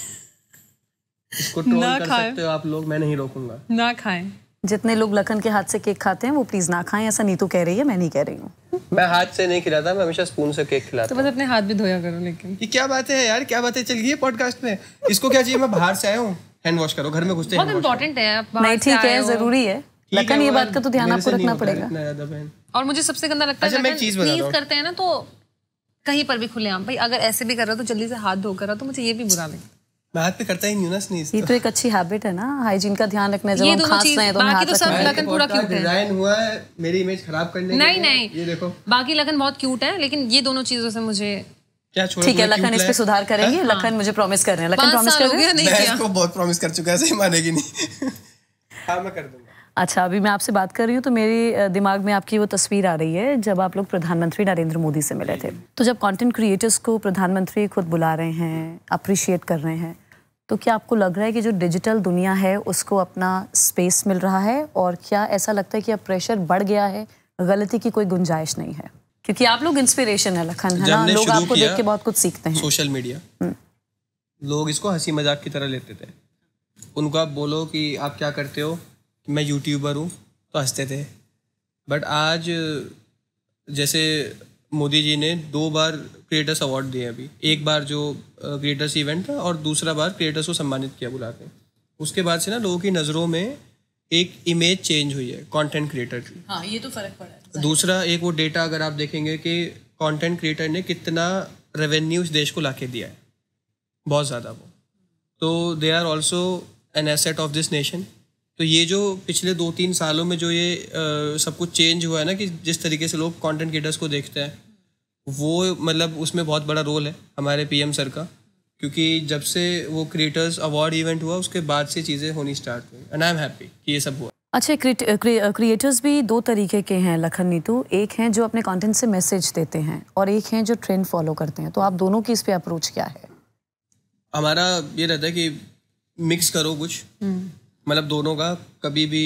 इसको ट्रोल कर सकते हो आप लोग, मैं नहीं रोकूंगा। ना खाएं। जितने लोग लखन के हाथ से केक खाते हैं वो प्लीज ना खाएं, ऐसा नीतू कह रही है, मैं नहीं कह रही हूँ। मैं हाथ से नहीं खिलाता, मैं हमेशा स्पून से केक खिलाता हूँ। तो बस अपने हाथ भी धोया करो। लेकिन ये क्या बात है यार, क्या बातें चल गई है पॉडकास्ट में? इसको क्या चाहिए, मैं बाहर से आया हूँ, हैंड वॉश करो, घर में घुसते बहुत इंपॉर्टेंट है। नहीं ठीक है, जरूरी है लखन, ये बात का तो ध्यान आपको रखना पड़ेगा। और मुझे सबसे गंदा लगता है जब करते हैं ना, तो कहीं पर भी खुलेआम, भाई अगर ऐसे भी कर रहा हो तो जल्दी से हाथ धो कर रहा, तो मुझे ये भी बुरा लगता है। मैं हाथ पे करता ही नहीं हूं ना स्नीज। ये तो एक अच्छी हैबिट है ना, हाइजीन का ध्यान रखना है। जब हम खांस रहे हैं तो हाथ लखन पूरा क्यूट है। डिजाइन हुआ है मेरी इमेज खराब करने के लिए। नहीं, ये देखो, बाकी लखन बहुत क्यूट है, लेकिन ये दोनों चीजों से मुझे क्या छोड़। ठीक है, लखन इस पे सुधार करेंगे। लखन मुझे प्रॉमिस कर रहे हैं। लखन प्रॉमिस कर रहे हैं? मैं इसको बहुत प्रॉमिस कर चुका है, ऐसे ही मानेगी नहीं। हाँ, मैं कर दूंगा। अच्छा, अभी मैं आपसे बात कर रही हूँ तो मेरे दिमाग में आपकी वो तस्वीर आ रही है जब आप लोग प्रधानमंत्री नरेंद्र मोदी से मिले थे। तो जब कंटेंट क्रिएटर्स को प्रधानमंत्री खुद बुला रहे हैं, अप्रिशिएट कर रहे हैं, तो क्या आपको लग रहा है कि जो डिजिटल दुनिया है उसको अपना स्पेस मिल रहा है? और क्या ऐसा लगता है कि अब प्रेशर बढ़ गया है, गलती की कोई गुंजाइश नहीं है? क्योंकि आप लोग इंस्पिरेशन है लखन, है ना, लोग आपको देख के बहुत कुछ सीखते हैं। सोशल मीडिया लोग इसको हंसी मजाक की तरह लेते थे। उनको आप बोलो कि आप क्या करते हो, मैं यूट्यूबर हूँ, तो हंसते थे। बट आज जैसे मोदी जी ने 2 बार क्रिएटर्स अवार्ड दिए अभी, एक बार जो क्रिएटर्स इवेंट था और दूसरा बार क्रिएटर्स को सम्मानित किया बुलाते। उसके बाद से ना लोगों की नज़रों में एक इमेज चेंज हुई है कंटेंट क्रिएटर की। हाँ, ये तो फर्क पड़ा है। दूसरा एक वो डेटा अगर आप देखेंगे कि कंटेंट क्रिएटर ने कितना रेवेन्यू इस देश को लाके दिया है, बहुत ज़्यादा वो, तो they are also an asset of this nation. तो ये जो पिछले 2-3 सालों में जो ये सब कुछ चेंज हुआ है ना, कि जिस तरीके से लोग कंटेंट क्रिएटर्स को देखते हैं, वो मतलब उसमें बहुत बड़ा रोल है हमारे पीएम सर का। क्योंकि जब से वो क्रिएटर्स अवार्ड इवेंट हुआ उसके बाद से चीज़ें होनी स्टार्ट हुई, एंड आई एम हैप्पी कि ये सब हुआ। अच्छा, क्रिएटर्स भी 2 तरीके के हैं लखन नीतू। एक हैं जो अपने कंटेंट से मैसेज देते हैं और एक हैं जो ट्रेंड फॉलो करते हैं। तो आप दोनों की इस पे अप्रोच क्या है? हमारा ये रहता है कि मिक्स करो कुछ, मतलब दोनों का। कभी भी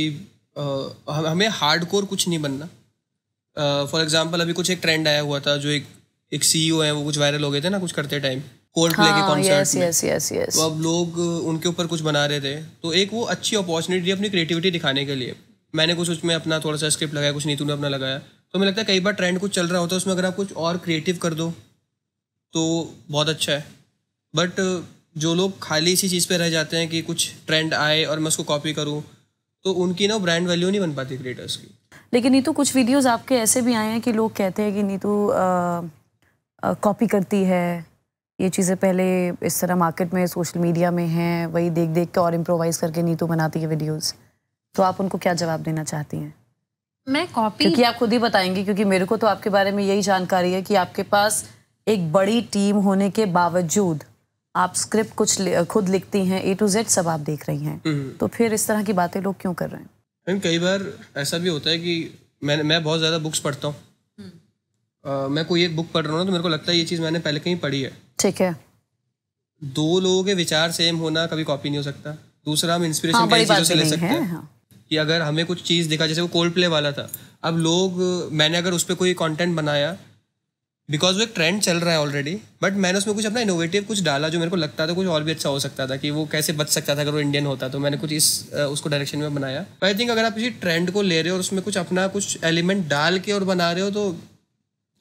हमें हार्डकोर कुछ नहीं बनना। फॉर एग्जांपल अभी कुछ एक ट्रेंड आया हुआ था, जो एक CEO है वो कुछ वायरल हो गए थे ना कुछ करते टाइम, कोल्ड प्ले के कॉन्सर्ट में। तो अब लोग उनके ऊपर कुछ बना रहे थे, तो एक वो अच्छी अपॉर्चुनिटी अपनी क्रिएटिविटी दिखाने के लिए मैंने कुछ उसमें अपना थोड़ा सा स्क्रिप्ट लगाया, कुछ नीतू ने अपना लगाया। तो मुझे लगता है कई बार ट्रेंड कुछ चल रहा होता है, उसमें अगर आप कुछ और क्रिएटिव कर दो तो बहुत अच्छा है। बट जो लोग खाली इसी चीज़ पे रह जाते हैं कि कुछ ट्रेंड आए और मैं उसको कॉपी करूँ, तो उनकी ना ब्रांड वैल्यू नहीं बन पाती क्रिएटर्स की। लेकिन नीतू कुछ वीडियोस आपके ऐसे भी आए हैं कि लोग कहते हैं कि नीतू कॉपी करती है, ये चीज़ें पहले इस तरह मार्केट में सोशल मीडिया में हैं, वही देख देख के और इम्प्रोवाइज करके नीतू बनाती है वीडियोस। तो आप उनको क्या जवाब देना चाहती हैं? मैं कॉपी, क्योंकि आप खुद ही बताएंगी, क्योंकि मेरे को तो आपके बारे में यही जानकारी है कि आपके पास एक बड़ी टीम होने के बावजूद आप स्क्रिप्ट कुछ खुद लिखती हैं, A to Z सब आप देख रही हैं। तो फिर इस तरह की बातें लोग क्यों कर रहे हैं? कई बार ऐसा भी होता है कि मैं बहुत ज़्यादा बुक्स पढ़ता हूँ। मैं कोई एक बुक पढ़ रहा हूँ तो मेरे को लगता है ये चीज़ मैंने पहले कहीं पढ़ी है। ठीक है। दो लोगों के विचार सेम होना कभी कॉपी नहीं हो सकता। दूसरा, हम इंस्पिरेशन कई चीज़ों से ले सकते हैं। कि अगर हमें कुछ चीज़ दिखा, जैसे वो कोल्ड प्ले वाला था, अब मैंने अगर उस पर कोई कंटेंट बनाया, बिकॉज वो एक ट्रेंड चल रहा है ऑलरेडी, बट मैंने उसमें कुछ अपना इनोवेटिव कुछ डाला जो मेरे को लगता था कुछ और भी अच्छा हो सकता था, कि वो कैसे बच सकता था अगर वो इंडियन होता, तो मैंने कुछ उसको डायरेक्शन में बनाया। आई थिंक अगर आप किसी ट्रेंड को ले रहे हो और उसमें कुछ अपना कुछ एलिमेंट डाल के और बना रहे हो तो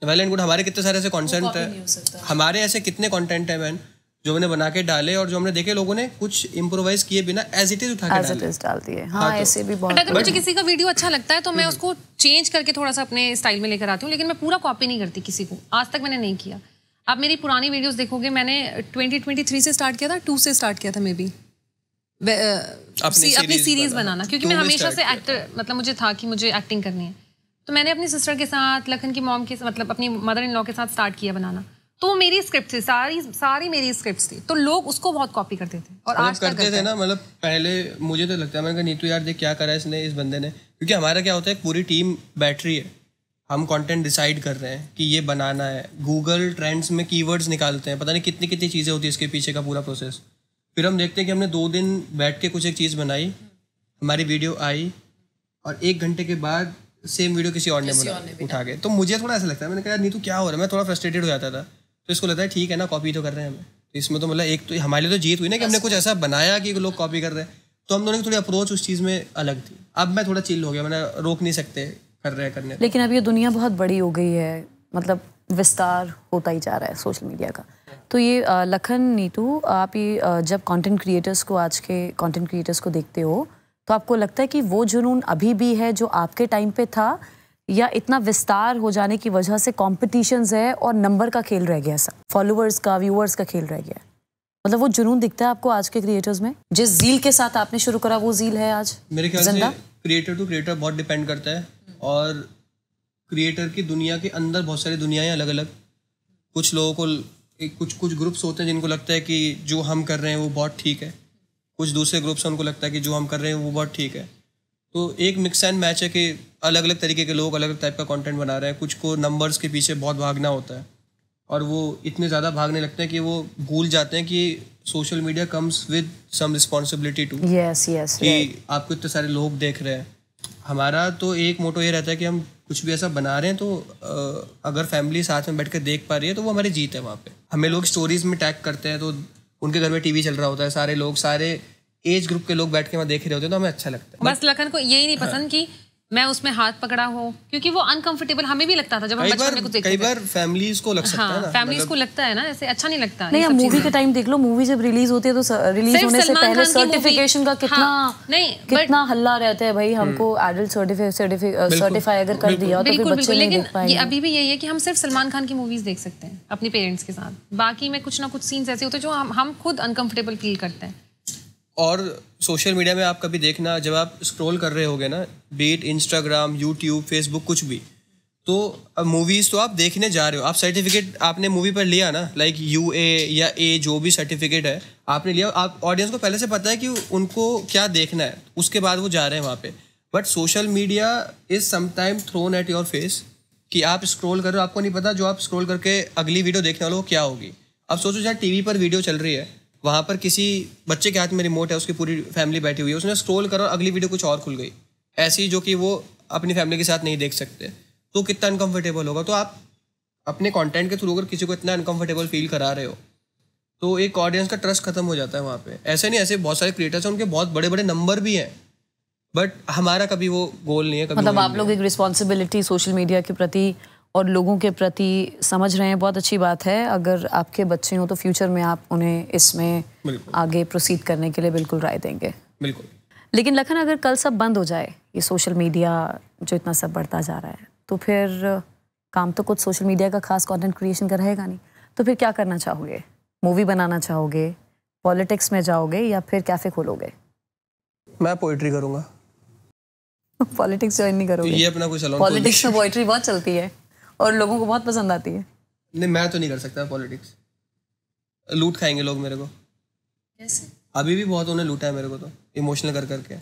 वेल एंड गुड। हमारे कितने सारे ऐसे कॉन्टेंट है, हमारे ऐसे कितने कॉन्टेंट है मैन जो मैंने बना के डाले और जो हमने देखे लोगों ने कुछ इम्प्रोवाइज किए बिना एज इट इज उठा के डाल दिए। हाँ, ऐसे भी बहुत। अगर मुझे किसी का वीडियो अच्छा लगता है तो मैं उसको चेंज करके थोड़ा सा अपने स्टाइल में लेकर आती हूँ, लेकिन मैं पूरा कॉपी नहीं करती किसी को, आज तक मैंने नहीं किया। आप मेरी पुरानी वीडियोस देखोगे, मैंने 2023 से स्टार्ट किया था, 2 से स्टार्ट किया था मे बी अपनी सीरीज बनाना, क्योंकि मैं हमेशा से एक्टर, मतलब मुझे था कि मुझे एक्टिंग करनी है। तो मैंने अपनी सिस्टर के साथ, लखन की मॉम के साथ, मतलब अपनी मदर इन लॉ के साथ स्टार्ट किया बनाना। तो वो मेरी स्क्रिप्ट थी, सारी मेरी स्क्रिप्ट्स थी, तो लोग उसको बहुत कॉपी करते थे और आज तक करते थे ना। मतलब पहले मुझे तो लगता है, मैंने कहा नीतू यार देख क्या करा है इसने, इस बंदे ने, क्योंकि हमारा क्या होता है पूरी टीम बैटरी है, हम कंटेंट डिसाइड कर रहे हैं कि ये बनाना है, गूगल ट्रेंड्स में कीवर्ड्स निकालते हैं, पता नहीं कितनी कितनी चीज़ें होती है इसके पीछे का पूरा प्रोसेस। फिर हम देखते हैं कि हमने 2 दिन बैठ के कुछ एक चीज़ बनाई, हमारी वीडियो आई और 1 घंटे के बाद सेम वीडियो किसी और ने उठा के। तो मुझे थोड़ा ऐसा लगता है, मैंने कहा नीतू क्या हो रहा है, मैं थोड़ा फ्रस्ट्रेटेड हो जाता था। तो इसको लगता है ठीक है ना, कॉपी तो कर रहे हैं हमें, तो इसमें तो मतलब एक तो हमारे लिए तो जीत हुई ना कि हमने कुछ ऐसा बनाया कि लोग कॉपी कर रहे हैं। तो हम दोनों की थोड़ी अप्रोच उस चीज़ में अलग थी। अब मैं थोड़ा चिल हो गया, मैंने रोक नहीं सकते कर रहे हैं करने। लेकिन अब ये दुनिया बहुत बड़ी हो गई है, मतलब विस्तार होता ही जा रहा है सोशल मीडिया का। तो ये लखन, नीतू, आप ये जब कंटेंट क्रिएटर्स को, आज के कंटेंट क्रिएटर्स को देखते हो, तो आपको लगता है कि वो जुनून अभी भी है जो आपके टाइम पे था, या इतना विस्तार हो जाने की वजह से कॉम्पिटिशन्स है और नंबर का खेल रह गया, सब फॉलोअर्स का, व्यूअर्स का खेल रह गया? मतलब वो जुनून दिखता है आपको आज के क्रिएटर्स में? जिस जील के साथ आपने शुरू करा वो जील है आज मेरे ख्याल से क्रिएटर टू क्रिएटर बहुत डिपेंड करता है। और क्रिएटर की दुनिया के अंदर बहुत सारी दुनियाएं अलग अलग। कुछ लोगों को कुछ ग्रुप्स होते हैं जिनको लगता है कि जो हम कर रहे हैं वो बहुत ठीक है, कुछ दूसरे ग्रुप्स हैं उनको लगता है कि जो हम कर रहे हैं वो बहुत ठीक है। तो एक मिक्स एंड मैच है कि अलग अलग तरीके के लोग अलग अलग टाइप का कंटेंट बना रहे हैं। कुछ को नंबर्स के पीछे बहुत भागना होता है और वो इतने ज़्यादा भागने लगते हैं कि वो भूल जाते हैं कि social media comes with some responsibility too. कि आपको इतने सारे लोग देख रहे हैं। हमारा तो एक मोटो ये रहता है कि हम कुछ भी ऐसा बना रहे हैं तो अगर फैमिली साथ में बैठ कर देख पा रही है तो वो हमारी जीत है। वहाँ पे हमें लोग स्टोरीज में टैग करते हैं तो उनके घर में टीवी चल रहा होता है, सारे लोग, सारे एज ग्रुप के लोग बैठ के वहाँ देख रहे होते हैं, तो हमें अच्छा लगता है। बस लखन को यही नहीं पसंद कि मैं उसमें हाथ पकड़ा हो, क्योंकि वो अनकंफर्टेबल हमें भी लगता था जब हम बचपन में कुछ देखते थे। कई बार फैमिलीज को लग सकता है ना, फैमिलीज को लगता है ना, ऐसे अच्छा नहीं लगता। नहीं, मूवी के टाइम देख लो, मूवी जब रिलीज होती है तो रिलीज होने से पहले सर्टिफिकेशन का कितना हल्ला रहता है भाई, हमको एडल्ट सर्टिफाई अगर कर दिया तो फिर बच्चे नहीं देख पाएंगे। लेकिन अभी भी यही है कि हम सिर्फ सलमान खान की मूवीज देख सकते हैं अपने पेरेंट्स के साथ, बाकी में कुछ ना कुछ सीन्स ऐसे होते हैं जो हम खुद अनकंफर्टेबल फील करते हैं। और सोशल मीडिया में आप कभी देखना, जब आप स्क्रॉल कर रहे होगे ना, बीट इंस्टाग्राम, यूट्यूब, फेसबुक, कुछ भी, तो अब मूवीज़ तो आप देखने जा रहे हो, आप सर्टिफिकेट आपने मूवी पर लिया ना, लाइक UA या A जो भी सर्टिफिकेट है आपने लिया, आप ऑडियंस को पहले से पता है कि उनको क्या देखना है, उसके बाद वो जा रहे हैं वहाँ पे। But social media is sometime thrown at your face कि आप स्क्रॉल कर रहे हो, आपको नहीं पता जो आप स्क्रॉल करके अगली वीडियो देखने वालों को क्या होगी। अब सोचो चाहे टीवी पर वीडियो चल रही है, वहाँ पर किसी बच्चे के हाथ में रिमोट है, उसकी पूरी फैमिली बैठी हुई है, उसने स्क्रॉल करा और अगली वीडियो कुछ और खुल गई। ऐसी जो कि वो अपनी फैमिली के साथ नहीं देख सकते, तो कितना अनकंफर्टेबल होगा। तो आप अपने कंटेंट के थ्रू अगर किसी को इतना अनकंफर्टेबल फील करा रहे हो तो एक ऑडियंस का ट्रस्ट खत्म हो जाता है वहाँ पे। ऐसे नहीं, ऐसे बहुत सारे क्रिएटर्स हैं, उनके बहुत बड़े बड़े नंबर भी हैं, बट हमारा कभी वो गोल नहीं है। कभी मतलब आप लोग एक रिस्पॉन्सिबिलिटी सोशल मीडिया के प्रति और लोगों के प्रति समझ रहे हैं, बहुत अच्छी बात है। अगर आपके बच्चे हों तो फ्यूचर में आप उन्हें इसमें आगे प्रोसीड करने के लिए बिल्कुल राय देंगे। बिल्कुल। लेकिन लखन, अगर कल सब बंद हो जाए, ये सोशल मीडिया जो इतना सब बढ़ता जा रहा है, तो फिर काम तो कुछ सोशल मीडिया का खास कंटेंट क्रिएशन का रहेगा नहीं, तो फिर क्या करना चाहोगे? मूवी बनाना चाहोगे, पॉलिटिक्स में जाओगे, या फिर कैफे खोलोगे? मैं पोइट्री करूँगा। पॉलिटिक्स ज्वाइन नहीं करोगे? ये अपना कोई सैलून। पॉलिटिक्स में पोइट्री बहुत चलती है और लोगों को बहुत पसंद आती है। नहीं, मैं तो नहीं कर सकता पॉलिटिक्स। लूट खाएंगे लोग मेरे को। कैसे? अभी भी बहुत उन्हें लूटा है मेरे को, तो इमोशनल कर करके।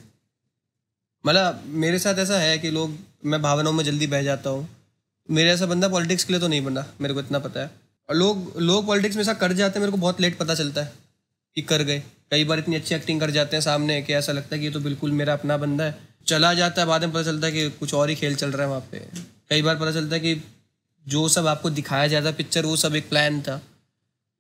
मतलब मेरे साथ ऐसा है कि लोग, मैं भावनाओं में जल्दी बह जाता हूँ। मेरे ऐसा बंदा पॉलिटिक्स के लिए तो नहीं बना, मेरे को इतना पता है। और लोग पॉलिटिक्स में ऐसा कर जाते हैं, मेरे को बहुत लेट पता चलता है कि कर गए। कई बार इतनी अच्छी एक्टिंग कर जाते हैं सामने कि ऐसा लगता है कि ये तो बिल्कुल मेरा अपना बंदा है। चला जाता है, बाद में पता चलता है कि कुछ और ही खेल चल रहा है वहाँ पे। कई बार पता चलता है कि जो सब आपको दिखाया जाता है पिक्चर, वो सब एक प्लान था।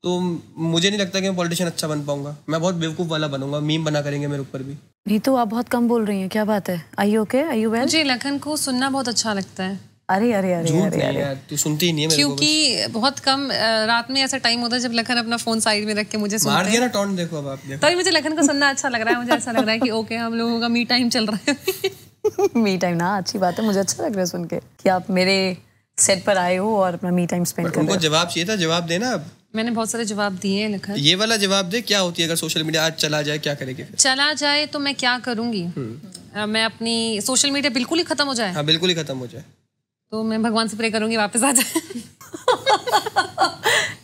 तो मुझे नहीं लगता कि मैं पॉलिटिशियन अच्छा बन पाऊंगा। मैं बहुत बेवकूफ़ वाला बनूंगा, मीम बना करेंगे मेरे ऊपर भी। नहीं तो आप बहुत कम बोल रही हैं, क्या बात है? Are you okay? Are you well? मुझे लखन को सुनना बहुत अच्छा लगता है। अरे अरे अरे झूठ अरे नहीं अरे, यार, तू सुनती ही नहीं है मेरे को। क्योंकि बहुत कम रात में ऐसा टाइम होता है जब लखन अपना फोन साइड में रख के मुझे सुनते मार दिया हैं। ना टॉन्ट, देखो अब आप देखो। तभी मुझे लखन को सुनना अच्छा लग रहा है। मुझे ऐसा लग रहा है कि ओके, हम लोगों का मी टाइम चल रहा है। मी टाइम ना, अच्छी बात है। मुझे अच्छा लग रहा है सुन के कि आप मेरे सेट पर आए हो और अपना मी टाइम स्पेंड कर रहे उनको हो। जवाब चाहिए था, जवाब देना। अब मैंने बहुत सारे जवाब दिए हैं लखन। ये वाला जवाब दे, क्या होती है अगर सोशल मीडिया आज चला जाए, क्या करेगी फिर? चला जाए तो मैं क्या करूंगी? मैं अपनी सोशल मीडिया बिल्कुल ही खत्म हो जाए? हाँ, बिल्कुल ही खत्म हो जाए तो मैं भगवान से प्रे करूंगी वापस आ जाए।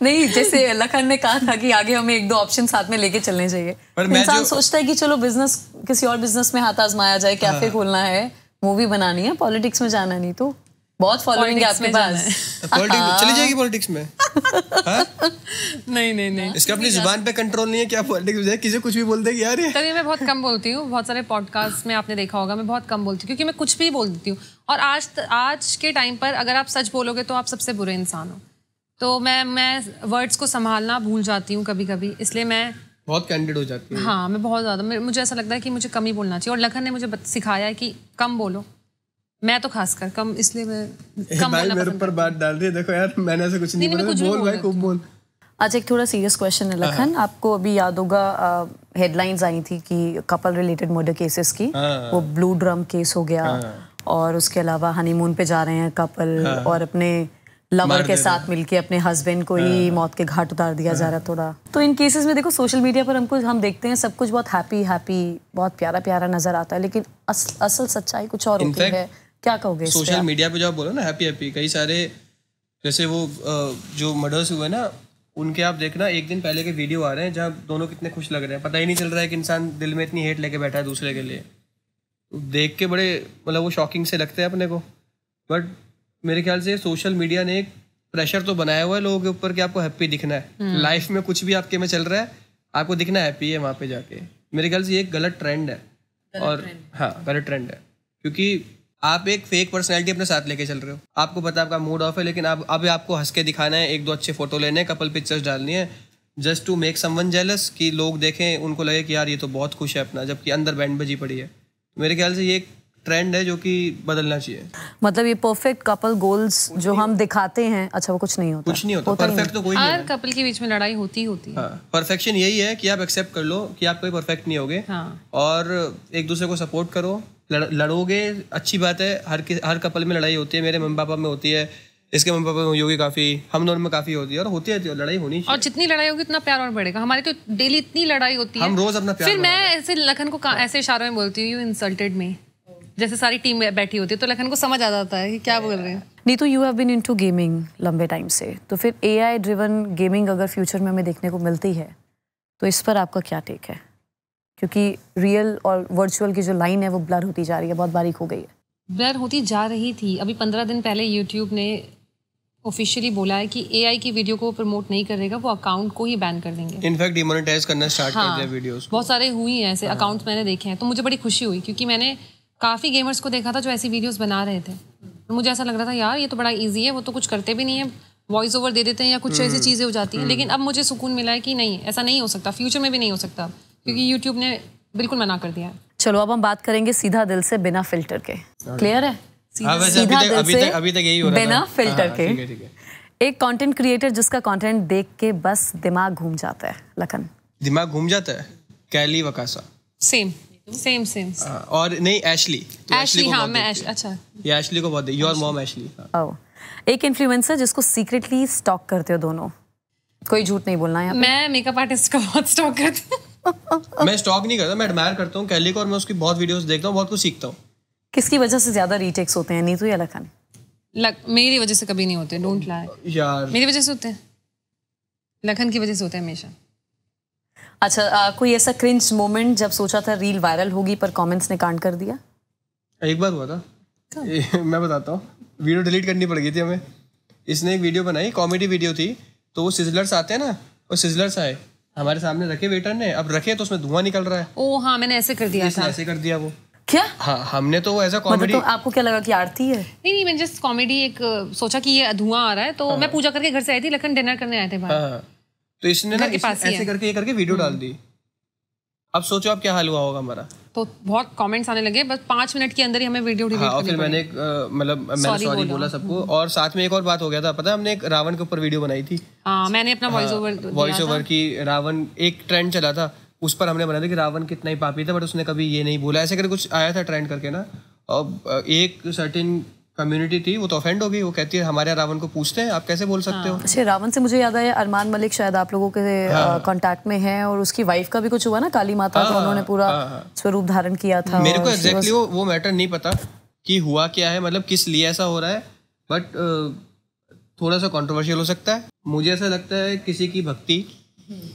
नहीं, जैसे लखन ने कहा था कि आगे हमें एक दो ऑप्शन साथ में लेके चलने चाहिए। पर मैं इंसान जो- सोचता है कि चलो बिजनेस, किसी और बिजनेस में हाथ आजमाया जाए, कैफे खोलना है, मूवी बनानी है, पॉलिटिक्स में जाना नहीं। तो बहुत फॉलोइंग है आपके पास। पॉलिटिक्स चली जाएगी पॉलिटिक्स में? हाँ? नहीं। इसका अपनी जुबान पे कंट्रोल नहीं है क्या? पॉलिटिक्स में जाए किसी कुछ भी बोल देगी यार ये। तभी मैं बहुत कम बोलती हूँ। बहुत सारे पॉडकास्ट में आपने देखा होगा मैं बहुत कम बोलती हूँ, क्योंकि मैं कुछ भी बोल देती हूँ। और आज के टाइम पर अगर आप सच बोलोगे तो आप सबसे बुरे इंसान हो। तो मैं वर्ड्स को संभालना भूल जाती हूँ कभी कभी, इसलिए मैं बहुत कैंडिड हो जाती है। हाँ, मैं बहुत ज़्यादा, मुझे ऐसा लगता है कि मुझे कम ही बोलना चाहिए। और लखन ने मुझे सिखाया है कि कम बोलो। मैं तो खासकर कम, इसलिए मैं कम भाई बोलना मेरे पसंद ऊपर बात डाल रही है, देखो यार मैंने ऐसा कुछ नहीं नहीं, मैं बोला। कुछ भी बोल बोल भाई, खूब बोल। आज एक थोड़ा सीरियस क्वेश्चन है लखन। आपको अभी याद होगा हेडलाइंस आई थी कि कपल रिलेटेड मर्डर केसेस की। वो ब्लू ड्रम केस हो गया, और उसके अलावा हनीमून पे जा रहे हैं कपल और अपने लवर के साथ मिलके अपने हस्बैंड को ही मौत के घाट उतार दिया जा रहा है थोड़ा। तो इन केसेस में देखो, सोशल मीडिया पर हम देखते हैं सब कुछ बहुत हैप्पी बहुत प्यारा नजर आता है, लेकिन असल सच्चाई कुछ और होती है। क्या कहोगे इस पे सोशल आप? मीडिया पे जो आप बोलो ना हैप्पी, कई सारे जैसे वो जो मर्डर्स हुए ना, उनके आप देखना एक दिन पहले के वीडियो आ रहे हैं जहाँ दोनों कितने खुश लग रहे हैं। पता ही नहीं चल रहा है कि इंसान दिल में इतनी हेट लेके बैठा है दूसरे के लिए। तो देख के बड़े मतलब वो शॉकिंग से लगते हैं अपने को। बट मेरे ख्याल से सोशल मीडिया ने एक प्रेशर तो बनाया हुआ है लोगों के ऊपर कि आपको हैप्पी दिखना है। लाइफ में कुछ भी आपके में चल रहा है, आपको दिखना हैप्पी है वहाँ पे जाके। मेरे ख्याल से ये एक गलत ट्रेंड है। और हाँ, गलत ट्रेंड है, क्योंकि आप एक फेक पर्सनैलिटी अपने साथ लेके चल रहे हो। आपको पता है आपका मूड ऑफ है, लेकिन अब आपको हंस के दिखाना है, एक दो अच्छे फोटो लेने हैं, कपल पिक्चर्स डालनी है, just to make someone jealous, कि लोग देखें, उनको लगे कि यार ये तो बहुत खुश है अपना, जबकि अंदर बैंड बजी पड़ी है। मेरे ख्याल से ये एक ट्रेंड है जो कि बदलना चाहिए। मतलब ये परफेक्ट कपल गोल्स जो हम दिखाते हैं, अच्छा वो कुछ नहीं होता। कुछ नहीं होता, परफेक्ट तो कोई नहीं हर है। कपल के बीच में लड़ाई होती है। परफेक्शन यही है कि आप एक्सेप्ट कर लो कि आप कोई परफेक्ट नहीं होगे। और एक दूसरे को सपोर्ट करो, लड़ोगे, अच्छी बात है। हर कपल में लड़ाई होती है। मेरे मम्मी पापा में होती है, इसके मम्मी पापा में होगी काफी, हम दोनों में काफी होती है, और होती है, लड़ाई होनी चाहिए। और जितनी लड़ाई होगी उतना प्यार और बढ़ेगा। हमारी तो डेली इतनी लड़ाई होती है, हम रोज अपना प्यार फिर मैं ऐसे लखन को ऐसे इशारों में बोलती हूँ, यू इंसल्टेड मी, जैसे सारी टीम बैठी होती है, तो लखन को समझ आ जाता है कि क्या बोल रहे हैं। नहीं तो you have been into gaming लंबे टाइम से, तो फिर AI ड्रिवन गेमिंग अगर फ्यूचर में हमें देखने को मिलती है तो इस पर आपका क्या टेक है? क्योंकि रियल और वर्चुअल की जो लाइन है वो ब्लर होती जा रही है, बहुत बारीक हो गई है। ब्लर होती जा रही थी। अभी 15 दिन पहले यूट्यूब ने ऑफिशियली बोला है कि AI की वीडियो को प्रमोट नहीं करेगा, वो अकाउंट को ही बैन कर देंगे। इनफैक्ट डिमोनेटाइज करना स्टार्ट कर दिया वीडियोस को। बहुत सारे हुई हैं ऐसे अकाउंट्स मैंने देखे हैं, तो मुझे बड़ी खुशी हुई, क्योंकि मैंने काफ़ी गेमर्स को देखा था जो ऐसी वीडियोस बना रहे थे, तो मुझे ऐसा लग रहा था यार ये तो बड़ा इजी है, वो तो कुछ करते भी नहीं है, वॉइस ओवर दे देते हैं या कुछ ऐसी चीज़ें हो जाती हैं। लेकिन अब मुझे सुकून मिला है कि नहीं, ऐसा नहीं हो सकता, फ्यूचर में भी नहीं हो सकता, क्योंकि यूट्यूब ने बिल्कुल मना कर दिया है। चलो अब हम बात करेंगे सीधा दिल से बिना फिल्टर के। क्लियर है? सीधा दिल से अभी तक यही हो रहा बिना फिल्टर के। ठीक है। एक कंटेंट क्रिएटर जिसका कंटेंट देख के बस दिमाग घूम जाता है, लखन। दिमाग घूम जाता है, कैली वकासा। सेम। और नहीं, एशली। एशली, हाँ मैं अच्छा, ये एशली को बहुत, योर मॉम एशली। एक इन्फ्लुएंसर जिसको सीक्रेटली स्टॉक करते हो दोनों, कोई झूठ नहीं बोलना है। मैं मेकअप आर्टिस्ट का बहुत स्टॉक करती हूँ। मैं स्टॉक नहीं करता, मैं एडमायर करता हूँ कैली को, और मैं उसकी बहुत वीडियोस देखता हूँ, बहुत कुछ सीखता हूँ। किसकी वजह से ज्यादा रीटेक्स होते हैं, नीतू या लखन? मेरी वजह से कभी नहीं होते, डोंट लाई यार। मेरी वजह से होते हैं, लखन की वजह से होते हैं हमेशा। अच्छा, कोई ऐसा क्रिंज मोमेंट जब सोचा था रील वायरल होगी पर कमेंट्स ने कांड कर दिया? एक बार हुआ था, मैं बताता हूँ, वीडियो डिलीट करनी पड़ गई थी हमें। इसने एक वीडियो बनाई, कॉमेडी वीडियो थी, तो वो सिजलर्स आते हैं ना, वो सिजलर्स आए हमारे सामने, रखे वेटर ने, अब रखे तो उसमें धुआं निकल रहा है। ओ हाँ, मैंने ऐसे कर दिया था। ऐसे कर दिया वो। क्या? हाँ, हमने तो एज अ कॉमेडी। तो आपको क्या लगा कि आरती है? नहीं, मैंने जस्ट कॉमेडी एक सोचा कि ये धुआं आ रहा है, तो मैं पूजा करके घर से आई थी, लखन डिनर करने आए थे बाहर। तो इसने ना ऐसे करके ये करके वीडियो डाल दी। अब सोचो अब क्या हाल हुआ होगा हमारा। तो बहुत कमेंट्स आने लगे, बस 5 मिनट के अंदर ही हमें वीडियो डिलीट करनी पड़ी। और फिर मैंने सॉरी बोला सबको, और साथ में एक और बात हो गया था, पता है, हमने एक रावण के ऊपर वीडियो बनाई थी। हाँ, मैंने अपना वॉइस ओवर की, रावण एक ट्रेंड चला था, उस पर हमने बनाया था कि रावण कितना ही पापी था, बट उसने कभी ये नहीं बोला, ऐसे करके कुछ आया था ट्रेंड करके ना। और एक सर्टेन कम्युनिटी थी, वो तो ऑफेंड हो गई, वो कहती है हमारे रावण को पूछते हैं, आप कैसे बोल सकते हो। अच्छा, रावण से मुझे याद आया, अरमान मलिक शायद आप लोगों के कांटेक्ट में है, और उसकी वाइफ का भी कुछ हुआ ना, काली माता का उन्होंने पूरा स्वरूप धारण किया था। मेरे को एग्जैक्टली वो मैटर नहीं पता कि हुआ क्या है, मतलब किस लिए ऐसा हो रहा है, बट थोड़ा सा कंट्रोवर्शियल हो सकता है। मुझे ऐसा लगता है किसी की भक्ति,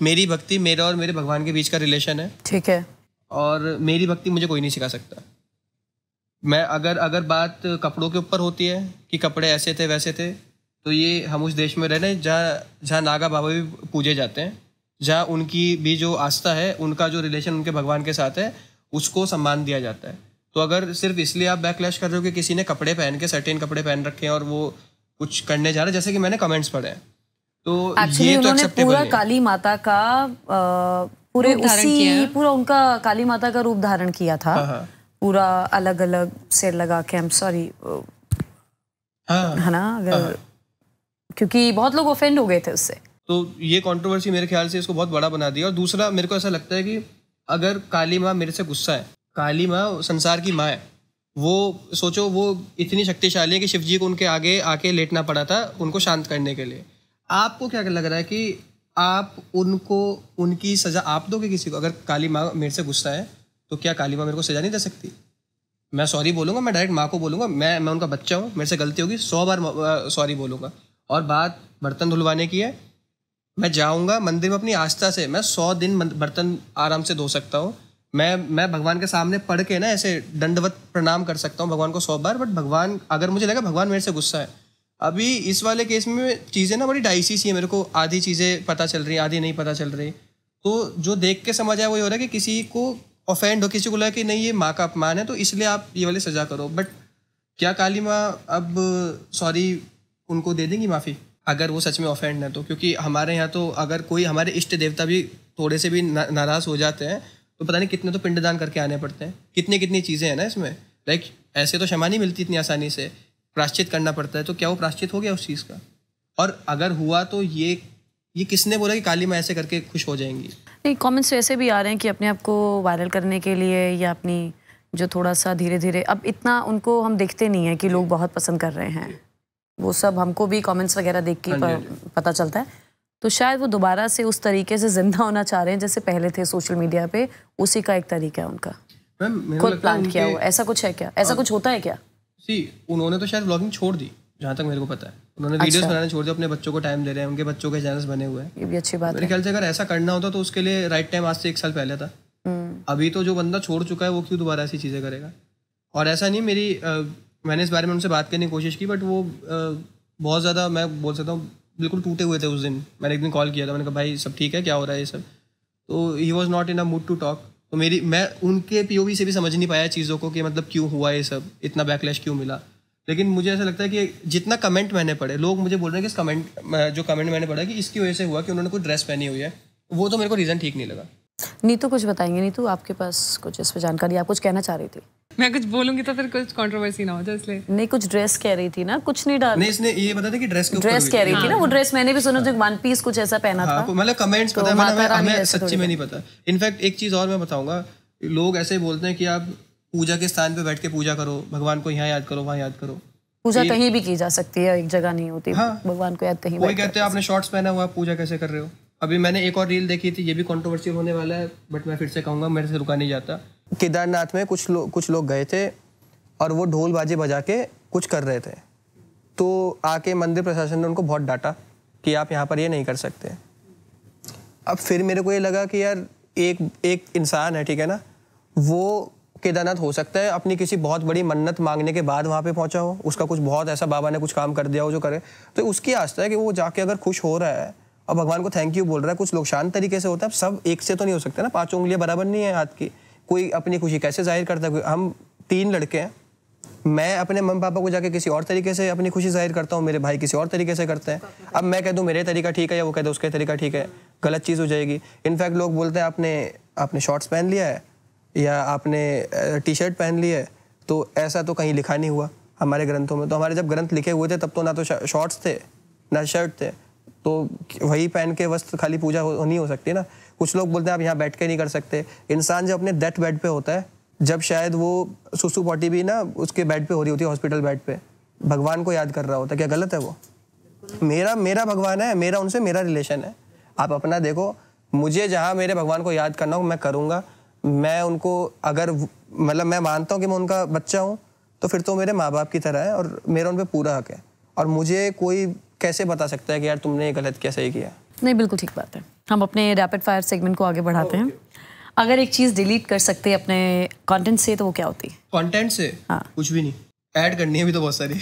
मेरी भक्ति, मेरा और मेरे भगवान के बीच का रिलेशन है, ठीक है, और मेरी भक्ति मुझे कोई नहीं सिखा सकता। मैं अगर बात कपड़ों के ऊपर होती है कि कपड़े ऐसे थे वैसे थे, तो ये हम उस देश में रह रहे हैं जहाँ नागा बाबा भी पूजे जाते हैं, जहाँ उनकी भी जो आस्था है, उनका जो रिलेशन उनके भगवान के साथ है, उसको सम्मान दिया जाता है। तो अगर सिर्फ इसलिए आप बैकलैश कर रहे हो कि किसी ने कपड़े पहन के, सर्टेन कपड़े पहन रखे हैं और वो कुछ करने जा रहे हैं, जैसे कि मैंने कमेंट्स पढ़े हैं, तो ये तो एक्सेप्टेबल पूरा काली माता का पूरा उनका काली माता का रूप धारण किया था। पूरा अलग अलग सिर लगा के, आई एम सॉरी, है ना, अगर क्योंकि बहुत लोग ऑफेंड हो गए थे उससे, तो ये कंट्रोवर्सी मेरे ख्याल से इसको बहुत बड़ा बना दिया। और दूसरा, मेरे को ऐसा लगता है कि अगर काली माँ मेरे से गुस्सा है, काली माँ संसार की माँ है, वो सोचो वो इतनी शक्तिशाली है कि शिव जी को उनके आगे आके लेटना पड़ा था उनको शांत करने के लिए। आपको क्या लग रहा है कि आप उनको उनकी सजा आप दोगे किसी को? अगर काली माँ मेरे से गुस्सा है तो क्या काली माँ मेरे को सजा नहीं दे सकती? मैं सॉरी बोलूँगा, मैं डायरेक्ट माँ को बोलूँगा, मैं उनका बच्चा हूँ, मेरे से गलती होगी, 100 बार सॉरी बोलूँगा। और बात बर्तन धुलवाने की है, मैं जाऊँगा मंदिर में अपनी आस्था से, मैं 100 दिन बर्तन आराम से धो सकता हूँ। मैं भगवान के सामने पढ़ के ना ऐसे दंडवत प्रणाम कर सकता हूँ भगवान को 100 बार। बट भगवान, अगर मुझे लगा भगवान मेरे से गुस्सा है, अभी इस वाले केस में चीज़ें ना बड़ी डाइसी सी है, मेरे को आधी चीज़ें पता चल रही, आधी नहीं पता चल रही। तो जो देख के समझ आया वो ये हो रहा है कि किसी को ऑफेंड हो, किसी को लगा कि नहीं ये माँ का अपमान है, तो इसलिए आप ये वाली सजा करो। बट क्या काली माँ अब सॉरी उनको दे देंगी माफ़ी अगर वो सच में ऑफेंड है तो? क्योंकि हमारे यहाँ तो अगर कोई हमारे इष्ट देवता भी थोड़े से भी नाराज़ हो जाते हैं तो पता नहीं कितने तो पिंडदान करके आने पड़ते हैं, कितनी चीज़ें हैं ना इसमें। लाइक ऐसे तो क्षमा नहीं मिलती इतनी आसानी से, प्राश्चित करना पड़ता है। तो क्या वो प्राश्चित हो गया उस चीज़ का? और अगर हुआ तो ये किसने बोला कि काली माँ ऐसे करके खुश हो जाएंगी? नहीं, कमेंट्स ऐसे भी आ रहे हैं कि अपने आप को वायरल करने के लिए या अपनी जो थोड़ा सा धीरे धीरे, अब इतना उनको हम देखते नहीं है कि लोग बहुत पसंद कर रहे हैं, वो सब हमको भी कमेंट्स वगैरह देख के पता चलता है। तो शायद वो दोबारा से उस तरीके से जिंदा होना चाह रहे हैं जैसे पहले थे सोशल मीडिया पे, उसी का एक तरीका है उनका, खुद प्लान किया हुआ। ऐसा कुछ है क्या? ऐसा कुछ होता है क्या? उन्होंने तो शायद व्लॉगिंग छोड़ दी, जहाँ तक मेरे को पता है। उन्होंने वीडियोस बनाना छोड़ दिया, अपने बच्चों को टाइम दे रहे हैं, उनके बच्चों के चैनल्स बने हुए हैं। ये भी अच्छी बात है। मेरे ख्याल से अगर ऐसा करना होता तो उसके लिए राइट टाइम आज से 1 साल पहले था। अभी तो जो बंदा छोड़ चुका है वो क्यों दोबारा ऐसी चीज़ें करेगा? और ऐसा नहीं, मैंने इस बारे में उनसे बात करने की कोशिश की, बट वो बहुत ज़्यादा, मैं बोल सकता हूँ बिल्कुल टूटे हुए थे उस दिन। मैंने एक दिन कॉल किया था, मैंने कहा भाई सब ठीक है, क्या हो रहा है ये सब? तो he was not in a mood to talk. तो मैं उनके POV से भी समझ नहीं पाया चीज़ों को कि मतलब क्यों हुआ ये सब, इतना बैकलैश क्यों मिला। लेकिन मुझे ऐसा लगता है कि जितना कमेंट मैंने पढ़े, लोग मुझे बोल रहे हैं कि जो कमेंट मैंने पढ़ा कि इसकी वजह से हुआ कि उन्होंने कोई ड्रेस पहनी हुई है, वो तो मेरे को रीज़न ठीक नहीं लगा। नीतू कुछ बताएंगे? नीतू आपके पास कुछ इस पर जानकारी, आप कुछ कहना चाह रही थी? मैं कुछ बोलूंगी तो फिर कुछ कंट्रोवर्सी ना हो जाए, इसलिए नहीं, कुछ ड्रेस कह रही थी ना, कुछ नहीं डाल, नहीं इसने ये बता था कि ड्रेस के ऊपर ड्रेस कह रही थी ना, वो ड्रेस मैंने भी सुना, जो वन पीस कुछ ऐसा पहना था। मतलब कमेंट्स पता है, हमें सच्ची में नहीं पता। इनफैक्ट एक चीज़ और मैं बताऊंगा, लोग ऐसे बोलते हैं कि आप पूजा के स्थान पे बैठ के पूजा करो, भगवान को यहाँ याद करो, वहाँ याद करो। पूजा कहीं भी की जा सकती है, एक जगह नहीं होती। हाँ, भगवान को याद कहीं। कोई कहते हैं आपने शॉर्ट्स पहना हुआ, पूजा कैसे कर रहे हो? अभी मैंने एक और रील देखी थी, ये भी कंट्रोवर्शियल होने वाला है, बट मैं फिर से कहूँगा, मेरे से रुका नहीं जाता। केदारनाथ में कुछ लोग गए थे और वो ढोल बाजे बजा के कुछ कर रहे थे, तो आके मंदिर प्रशासन ने उनको बहुत डांटा कि आप यहाँ पर ये नहीं कर सकते। अब फिर मेरे को ये लगा कि यार एक इंसान है, ठीक है ना, वो केदारनाथ हो सकता है अपनी किसी बहुत बड़ी मन्नत मांगने के बाद वहाँ पे पहुँचा हो, उसका कुछ बहुत ऐसा बाबा ने कुछ काम कर दिया हो जो करे, तो उसकी आस्था है कि वो जाके अगर खुश हो रहा है और भगवान को थैंक यू बोल रहा है। कुछ लोग शांत तरीके से होता है, सब एक से तो नहीं हो सकते ना, 5 उंगलियां बराबर नहीं है हाथ की। कोई अपनी खुशी कैसे जाहिर करता है? हम 3 लड़के हैं, मैं अपने मम्मी पापा को जाके किसी और तरीके से अपनी खुशी जाहिर करता हूँ, मेरे भाई किसी और तरीके से करते हैं। अब मैं कह दूँ मेरे तरीका ठीक है या वो कह दे उसका तरीका ठीक है, गलत चीज़ हो जाएगी। इनफैक्ट लोग बोलते हैं आपने शॉर्ट्स पहन लिया है या आपने टी-शर्ट पहन ली है, तो ऐसा तो कहीं लिखा नहीं हुआ हमारे ग्रंथों में। तो हमारे जब ग्रंथ लिखे हुए थे तब तो ना तो शॉर्ट्स थे ना शर्ट थे, तो वही पहन के वस्त्र खाली पूजा नहीं हो सकती ना। कुछ लोग बोलते हैं आप यहाँ बैठ के नहीं कर सकते। इंसान जब अपने डेथ बेड पे होता है, जब शायद वो सुसु पॉटी भी ना उसके बेड पे हो रही होती है, हॉस्पिटल बेड पे, भगवान को याद कर रहा होता है, क्या गलत है वो? मेरा भगवान है, मेरा उनसे मेरा रिलेशन है। आप अपना देखो, मुझे जहाँ मेरे भगवान को याद करना हो मैं करूँगा। मैं उनको अगर मतलब मैं मानता हूँ कि मैं उनका बच्चा हूँ, तो फिर तो मेरे माँ बाप की तरह है और मेरा उन पर पूरा हक है। और मुझे कोई कैसे बता सकता है कि यार तुमने ये गलत किया, सही किया? नहीं, बिल्कुल ठीक बात है। हम अपने रैपिड फायर सेगमेंट को आगे बढ़ाते हैं। अगर एक चीज़ डिलीट कर सकते हैं अपने कंटेंट से, तो वो क्या होती है? कंटेंट से? हाँ, कुछ भी नहीं। ऐड करनी है भी तो बहुत सारी।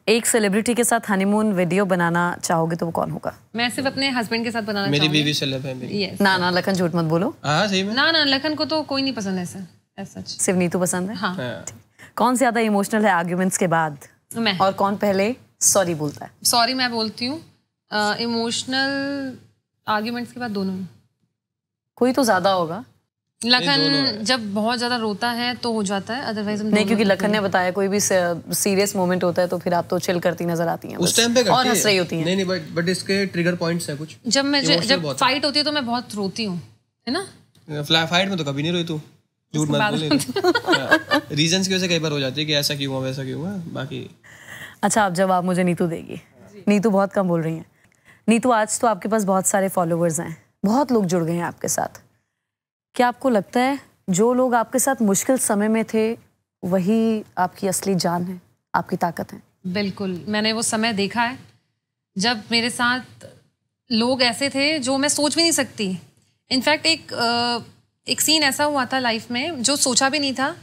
एक सेलिब्रिटी के साथ हनीमून वीडियो बनाना चाहोगे तो वो कौन होगा? मैं सिर्फ अपने हस्बैंड के साथ बनाना चाहूंगी। मेरी बीवी सेलेब है मेरी। yes. ना लखन झूठ मत बोलो। हाँ सही में। ना लखन को तो कोई नहीं पसंद है ऐसा। सिर्फ नीतू पसंद है? हाँ। कौन ज्यादा इमोशनल है आर्ग्यूमेंट्स के बाद? मैं। और कौन पहले सॉरी बोलता है? सॉरी मैं बोलती हूँ, इमोशनल आर्ग्यूमेंट्स के बाद दोनों। कोई तो ज्यादा होगा। लखन जब बहुत ज्यादा रोता है तो हो जाता है, अदरवाइज नहीं, क्योंकि लखन ने बताया कोई भी सीरियस मोमेंट होता है तो फिर आप तो चिल करती नजर आती हैं उस टाइम पे और हंस रही होती हैं। नहीं बट इसके ट्रिगर पॉइंट्स हैं कुछ। जब फाइट होती है तो मैं बहुत रोती हूँ, है ना? फाइट में तो कभी नहीं रोई तू, झूठ मत बोल। रीजंस की वजह से कई बार हो जाती है कि ऐसा क्यों हुआ वैसा क्यों हुआ, बाकी। अच्छा, अब जब आप मुझे नीतू देगी। नीतू बहुत कम बोल रही हैं। नीतू, आज तो आपके पास बहुत सारे फॉलोवर्स हैं, बहुत लोग जुड़ गए हैं आपके साथ। क्या आपको लगता है जो लोग आपके साथ मुश्किल समय में थे वही आपकी असली जान है, आपकी ताकत है? बिल्कुल, मैंने वो समय देखा है जब मेरे साथ लोग ऐसे थे जो मैं सोच भी नहीं सकती। इनफैक्ट एक सीन ऐसा हुआ था लाइफ में जो सोचा भी नहीं था,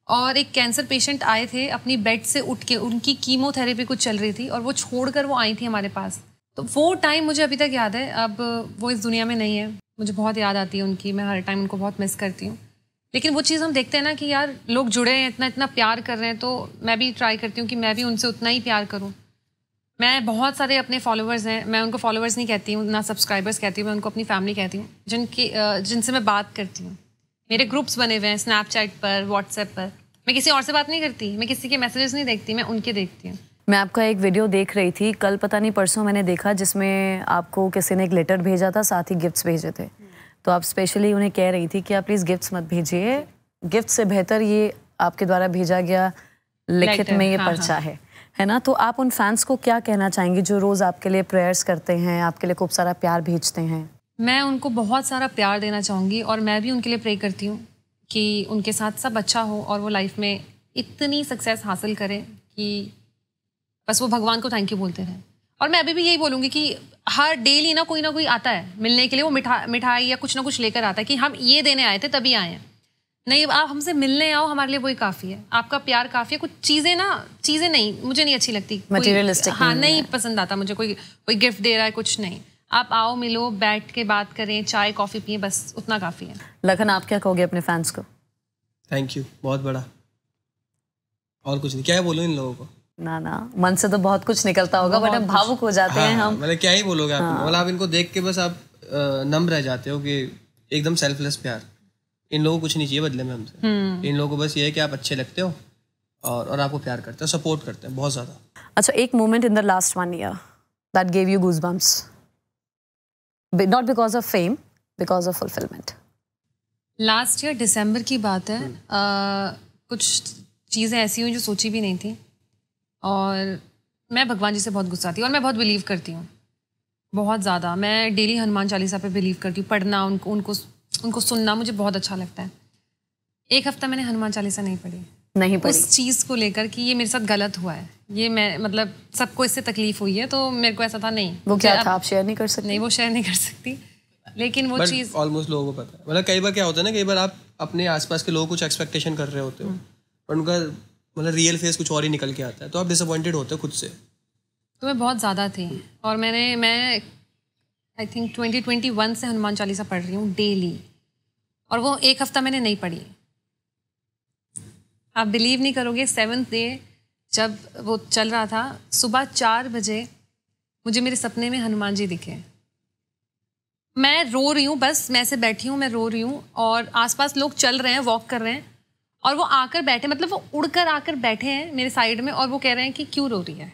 और एक कैंसर पेशेंट आए थे अपनी बेड से उठ के, उनकी कीमोथेरेपी कुछ चल रही थी और वो छोड़कर वो आई थी हमारे पास। तो वो टाइम मुझे अभी तक याद है। अब वो इस दुनिया में नहीं है, मुझे बहुत याद आती है उनकी, मैं हर टाइम उनको बहुत मिस करती हूँ। लेकिन वो चीज़ हम देखते हैं ना कि यार लोग जुड़े हैं, इतना प्यार कर रहे हैं, तो मैं भी ट्राई करती हूँ कि मैं भी उनसे उतना ही प्यार करूँ। मैं बहुत सारे अपने फॉलोअर्स हैं, मैं उनको फॉलोअर्स नहीं कहती हूँ, ना सब्सक्राइबर्स कहती हूँ, मैं उनको अपनी फैमिली कहती हूँ, जिनसे मैं बात करती हूँ। मेरे ग्रुप्स बने हुए हैं स्नैपचैट पर, व्हाट्सएप पर। मैं किसी और से बात नहीं करती, मैं किसी के मैसेजेस नहीं देखती, मैं उनके देखती हूँ। मैं आपका एक वीडियो देख रही थी कल, पता नहीं परसों मैंने देखा, जिसमें आपको किसी ने एक लेटर भेजा था, साथ ही गिफ्ट्स भेजे थे। तो आप स्पेशली उन्हें कह रही थी कि आप प्लीज़ गिफ्ट्स मत भेजिए, गिफ्ट से बेहतर ये आपके द्वारा भेजा गया लिखित में ये पर्चा है ना? तो आप उन फैंस को क्या कहना चाहेंगी जो रोज़ आपके लिए प्रेयर्स करते हैं, आपके लिए खूब सारा प्यार भेजते हैं? मैं उनको बहुत सारा प्यार देना चाहूँगी, और मैं भी उनके लिए प्रे करती हूँ कि उनके साथ सब अच्छा हो और वो लाइफ में इतनी सक्सेस हासिल करें कि बस वो भगवान को थैंक यू बोलते रहें। और मैं अभी भी यही बोलूँगी कि हर डेली ना कोई आता है मिलने के लिए, वो मिठाई या कुछ ना कुछ लेकर आता है कि हम ये देने आए थे तभी आए हैं। नहीं, आप हमसे मिलने आओ, हमारे लिए वही काफ़ी है, आपका प्यार काफ़ी है। कुछ चीज़ें नहीं, मुझे नहीं अच्छी लगती, मटेरियलिस्टिक। हाँ, नहीं पसंद आता मुझे कोई गिफ्ट दे रहा है, कुछ नहीं। आप आओ, मिलो, बैठ के बात करें, चाय कॉफ़ी पिए, बस उतना काफ़ी है। लखन, आप क्या कहोगे अपने फैंस को? थैंक यू, बहुत बड़ा, और कुछ नहीं, क्या बोलूं इन लोगों को। ना मन से तो बहुत कुछ निकलता होगा, बट हम भावुक हो जाते हैं हम। मतलब क्या ही बोलोगे आप, मतलब आप इनको देख के बस आप नम रह जाते हो कि एकदम सेल्फलेस प्यार। इन लोगों को कुछ नहीं चाहिए बदले में हमसे। इन लोगों को बस ये है कि आप अच्छे लगते हो और आपको प्यार करते हैं, सपोर्ट करते हैं बहुत ज्यादा। अच्छा, एक moment in the last 1 year that gave you goosebumps, not because of fame, because of fulfillment. Last year दिसंबर की बात है। कुछ चीज़ें ऐसी हुई जो सोची भी नहीं थी, और मैं भगवान जी से बहुत गुस्सा थी, और मैं बहुत बिलीव करती हूँ, बहुत ज़्यादा। मैं डेली हनुमान चालीसा पे बिलीव करती हूँ, पढ़ना, उनको सुनना मुझे बहुत अच्छा लगता है। एक हफ्ता मैंने हनुमान चालीसा नहीं पढ़ी उस चीज़ को लेकर कि ये मेरे साथ गलत हुआ है, ये मैं मतलब सबको इससे तकलीफ हुई है, तो मेरे को ऐसा था नहीं। वो क्या था, आप शेयर नहीं कर सकती? नहीं, वो शेयर नहीं कर सकती, लेकिन वो चीज़ ऑलमोस्ट लोगों को पता है। मतलब कई बार क्या होता है ना, कई बार आप अपने आसपास के लोगों को कुछ एक्सपेक्टेशन कर रहे होते हो, और उनका मतलब रियल फेस कुछ और ही निकल के आता है, तो आप डिसअपॉइंटेड होते हो खुद से। तो मैं बहुत ज़्यादा थी, और मैं आई थिंक 2021 से हनुमान चालीसा पढ़ रही हूँ डेली, और वो एक हफ्ता मैंने नहीं पढ़ी। आप बिलीव नहीं करोगे, 7th डे जब वो चल रहा था, सुबह 4 बजे मुझे मेरे सपने में हनुमान जी दिखे। मैं रो रही हूँ, बस मैं ऐसे बैठी हूँ, मैं रो रही हूँ, और आसपास लोग चल रहे हैं, वॉक कर रहे हैं, और वो आकर बैठे, मतलब वो उड़कर आकर बैठे हैं मेरे साइड में, और वो कह रहे हैं कि क्यों रो रही है,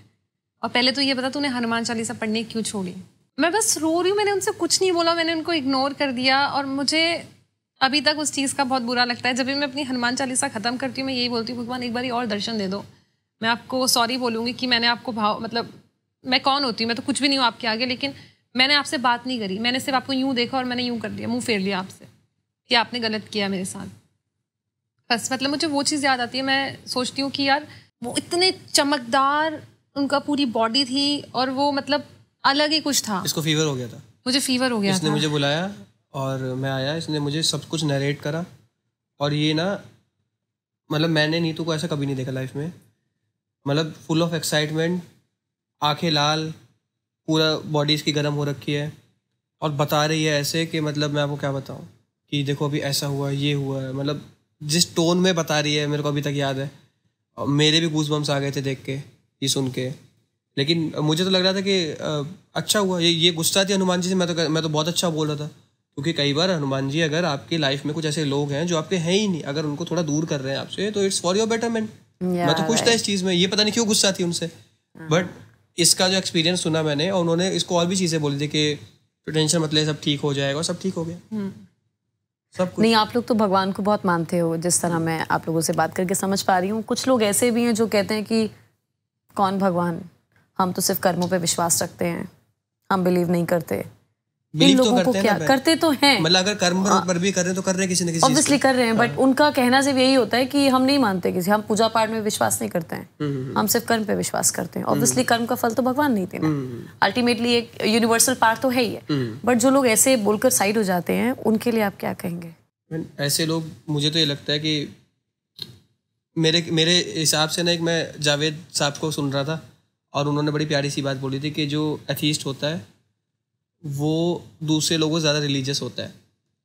और पहले तो ये बता तूने हनुमान चालीसा पढ़ने क्यों छोड़ी। मैं बस रो रही हूँ, मैंने उनसे कुछ नहीं बोला, मैंने उनको इग्नोर कर दिया, और मुझे अभी तक उस चीज़ का बहुत बुरा लगता है। जब भी मैं अपनी हनुमान चालीसा ख़त्म करती हूँ, मैं यही बोलती हूँ, भगवान एक बारी और दर्शन दे दो, मैं आपको सॉरी बोलूँगी कि मैंने आपको मतलब मैं कौन होती हूँ, मैं तो कुछ भी नहीं हूँ आपके आगे, लेकिन मैंने आपसे बात नहीं करी, मैंने सिर्फ आपको यूँ देखा और मैंने यूँ कर दिया, मुँह फेर लिया आपसे कि आपने गलत किया मेरे साथ। बस मतलब मुझे वो चीज़ याद आती है, मैं सोचती हूँ कि यार वो इतने चमकदार, उनका पूरी बॉडी थी, और वो मतलब अलग ही कुछ था। इसको फीवर हो गया था, मुझे फीवर हो गया था। इसने मुझे बुलाया और मैं आया, इसने मुझे सब कुछ नरेट करा, और ये ना मतलब मैंने नीतू को ऐसा कभी नहीं देखा लाइफ में। मतलब फुल ऑफ एक्साइटमेंट, आंखें लाल, पूरा बॉडी इसकी गर्म हो रखी है, और बता रही है ऐसे कि मतलब मैं आपको क्या बताऊं कि देखो अभी ऐसा हुआ है, ये हुआ है, मतलब जिस टोन में बता रही है मेरे को अभी तक याद है। और मेरे भी गूज़बम्स आ गए थे देख के, ये सुन के। लेकिन मुझे तो लग रहा था कि अच्छा हुआ, ये गुस्सा थी हनुमान जी से, मैं तो बहुत अच्छा बोल रहा था, क्योंकि कई बार हनुमान जी अगर आपकी लाइफ में कुछ ऐसे लोग हैं जो आपके हैं ही नहीं, अगर उनको थोड़ा दूर कर रहे हैं आपसे, तो इट्स फॉर योर बेटरमेंट। मैं तो खुश था इस चीज़ में, ये पता नहीं क्यों गुस्सा थी उनसे। बट इसका जो एक्सपीरियंस सुना मैंने, और उन्होंने इसको और भी चीज़ें बोली थी कि टेंशन मत ले, सब ठीक हो जाएगा, और सब ठीक हो गया। सब कुछ। नहीं, आप लोग तो भगवान को बहुत मानते हो, जिस तरह मैं आप लोगों से बात करके समझ पा रही हूँ। कुछ लोग ऐसे भी हैं जो कहते हैं कि कौन भगवान, हम तो सिर्फ कर्मों पे विश्वास रखते हैं, हम बिलीव नहीं करते। इन लोगों को क्या करते तो हैं, मतलब अगर कर्म पर भी कर रहे हैं तो कर रहे हैं, किसी न किसी ऑब्वियसली कर रहे हैं, बट उनका कहना सिर्फ यही होता है कि हम नहीं मानते किसी, हम पूजा पाठ में विश्वास नहीं करते हैं, हम सिर्फ कर्म पे विश्वास करते हैं। ऑब्वियसली कर्म का फल तो भगवान नहीं देना, अल्टीमेटली एक यूनिवर्सल पार्ट तो है ही है। बट जो लोग ऐसे बोलकर साइड हो जाते हैं, उनके लिए आप क्या कहेंगे? ऐसे लोग, मुझे तो ये लगता है कि मेरे हिसाब से ना, एक मैं जावेद साहब को सुन रहा था, और उन्होंने बड़ी प्यारी सी बात बोली थी कि जो एथीस्ट होता है वो दूसरे लोगों से ज़्यादा रिलीजियस होता है।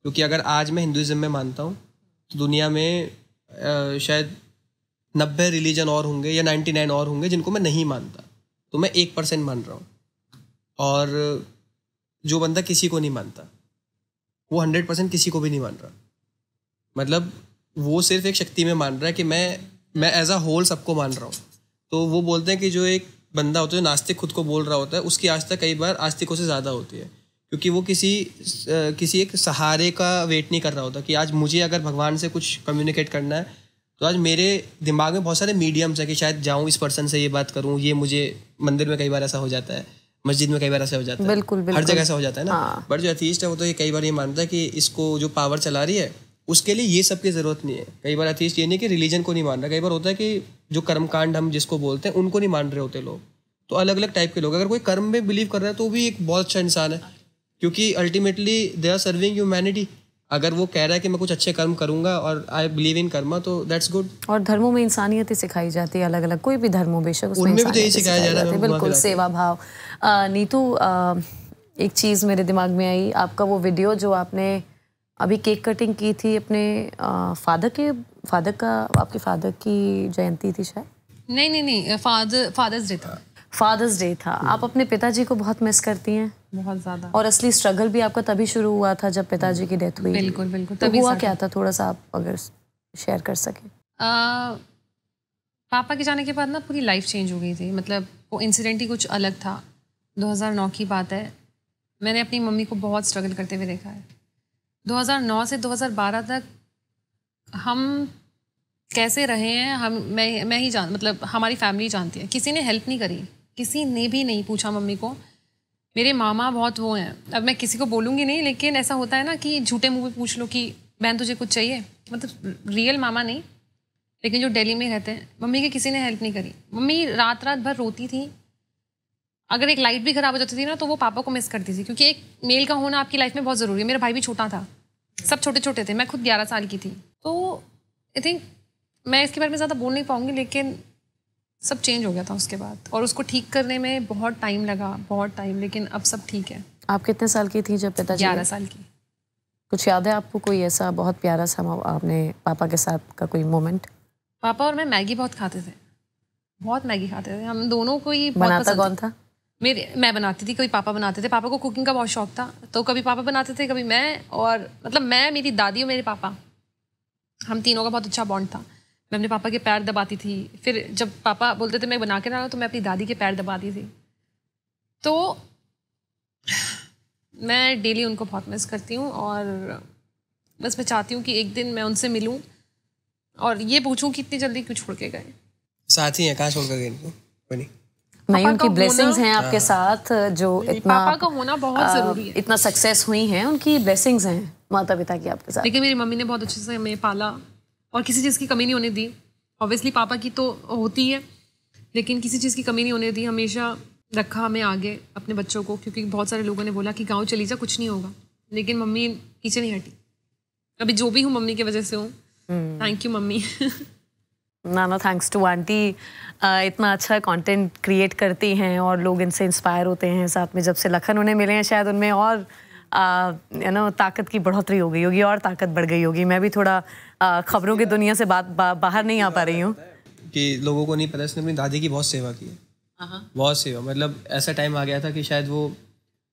क्योंकि अगर आज मैं हिंदुज़म में मानता हूँ, तो दुनिया में शायद 90 रिलीजन और होंगे या 99 और होंगे जिनको मैं नहीं मानता, तो मैं 1% मान रहा हूँ। और जो बंदा किसी को नहीं मानता, वो 100% किसी को भी नहीं मान रहा। मतलब वो सिर्फ एक शक्ति में मान रहा है कि मैं एज अ होल सबको मान रहा हूँ। तो वो बोलते हैं कि जो एक बंदा होता है, जो नास्तिक खुद को बोल रहा होता है, उसकी आस्था कई बार आस्तिकों से ज़्यादा होती है, क्योंकि वो किसी एक सहारे का वेट नहीं कर रहा होता कि आज मुझे अगर भगवान से कुछ कम्युनिकेट करना है, तो आज मेरे दिमाग में बहुत सारे मीडियम्स हैं कि शायद जाऊँ इस पर्सन से ये बात करूँ, ये मुझे मंदिर में कई बार ऐसा हो जाता है, मस्जिद में कई बार ऐसा हो जाता है, बिल्कुल हर जगह ऐसा हो जाता है ना। बट जो एथीस्ट है वो तो ये कई बार ये मानता है कि इसको जो पावर चला रही है उसके लिए ये सब की ज़रूरत नहीं है। कई बार एथीस्ट ये नहीं कि रिलीजन को नहीं मान रहा, कई बार होता है कि जो कर्मकांड हम जिसको बोलते हैं उनको नहीं मान रहे होते लोग। तो अलग अलग टाइप के लोग, अगर कोई कर्म में बिलीव कर रहा है तो भी एक बहुत अच्छा इंसान है, क्योंकि ultimately they are serving humanity. अगर वो कह रहा है कि मैं कुछ अच्छे कर्म करूंगा और आई बिलीव इन कर्मा, तो दैट्स गुड। और धर्मों में इंसानियत ही सिखाई जाती है, अलग अलग, कोई भी धर्म हो बेशक, उनमें भी तो यही सिखाया जा रहा है, बिल्कुल, सेवा भाव। नीतू, एक चीज़ मेरे दिमाग में आई, आपका वो वीडियो जो आपने अभी केक कटिंग की थी अपने आपके फादर की जयंती थी शायद? नहीं, फादर्स डे था। फादर्स डे था। आप अपने पिताजी को बहुत मिस करती हैं? बहुत ज़्यादा। और असली स्ट्रगल भी आपका तभी शुरू हुआ था जब पिताजी की डेथ हुई? बिल्कुल। तो हुआ क्या था, थोड़ा सा आप अगर शेयर कर सकें। पापा के जाने के बाद ना पूरी लाइफ चेंज हो गई थी। मतलब वो इंसिडेंट ही कुछ अलग था। 2009 की बात है। मैंने अपनी मम्मी को बहुत स्ट्रगल करते हुए देखा है। 2009 से 2012 तक हम कैसे रहे हैं, मैं ही मतलब हमारी फैमिली जानती है। किसी ने हेल्प नहीं करी, किसी ने भी नहीं पूछा मम्मी को। मेरे मामा बहुत वो हैं, अब मैं किसी को बोलूँगी नहीं, लेकिन ऐसा होता है ना कि झूठे मुँह पे पूछ लो कि बहन तुझे कुछ चाहिए, मतलब रियल मामा नहीं, लेकिन जो दिल्ली में रहते हैं। मम्मी की किसी ने हेल्प नहीं करी। मम्मी रात भर रोती थी। अगर एक लाइट भी खराब हो जाती थी ना तो वो पापा को मिस करती थी, क्योंकि एक मेल का होना आपकी लाइफ में बहुत ज़रूरी है। मेरा भाई भी छोटा था, सब छोटे छोटे थे, मैं खुद 11 साल की थी। तो आई थिंक मैं इसके बारे में ज़्यादा बोल नहीं पाऊँगी, लेकिन सब चेंज हो गया था उसके बाद, और उसको ठीक करने में बहुत टाइम लगा, बहुत टाइम, लेकिन अब सब ठीक है। आप कितने साल की थी जब पिताजी? 11 साल की। कुछ याद है आपको कोई ऐसा बहुत प्यारा सा आपने पापा के साथ का कोई मोमेंट? पापा और मैं मैगी बहुत खाते थे, बहुत मैगी खाते थे हम दोनों को ही। बनाता कौन था? मैं बनाती थी, कभी पापा बनाते थे। पापा को कुकिंग का बहुत शौक था, तो कभी पापा बनाते थे, कभी मैं। और मतलब मैं, मेरी दादी और मेरे पापा, हम तीनों का बहुत अच्छा बॉन्ड था। मैं अपने पापा के पैर दबाती थी, फिर जब पापा बोलते थे मैं बना के डाला तो मैं अपनी दादी के पैर दबाती थी। तो मैं डेली उनको बहुत मिस करती हूँ, और बस मैं चाहती हूँ कि एक दिन मैं उनसे मिलूँ और ये पूछूँ कि इतनी जल्दी क्यों छोड़ के गए। साथ ही हैं, कहाँ छोड़ कर गए इनको? नहीं, उनकी ब्लेसिंग्स हैं आपके साथ, जो इतना पापा का होना बहुत जरूरी है। इतना सक्सेस हुई हैं, उनकी ब्लेसिंग्स हैं माता पिता की आपके साथ। लेकिन मेरी मम्मी ने बहुत अच्छे से हमें पाला और किसी चीज़ की कमी नहीं होने दी। ऑब्वियसली पापा की तो होती है, लेकिन किसी चीज़ की कमी नहीं होने दी। हमेशा रखा हमें आगे अपने बच्चों को, क्योंकि बहुत सारे लोगों ने बोला कि गाँव चली जा, कुछ नहीं होगा, लेकिन मम्मी पीछे नहीं हटी। अभी जो भी हूँ मम्मी की वजह से हूँ। Thank you mummy. ना थैंक्स टू आंटी। इतना अच्छा कंटेंट क्रिएट करती हैं और लोग इनसे इंस्पायर होते हैं। साथ में जब से लखन उन्हें मिले हैं, शायद उनमें और ताकत की बढ़ोतरी हो गई होगी और ताकत बढ़ गई होगी। मैं भी थोड़ा खबरों की दुनिया से बाहर नहीं आ पा रही हूँ कि लोगों को नहीं पता, इसने अपनी दादी की बहुत सेवा की है। बहुत सेवा, मतलब ऐसा टाइम आ गया था कि शायद वो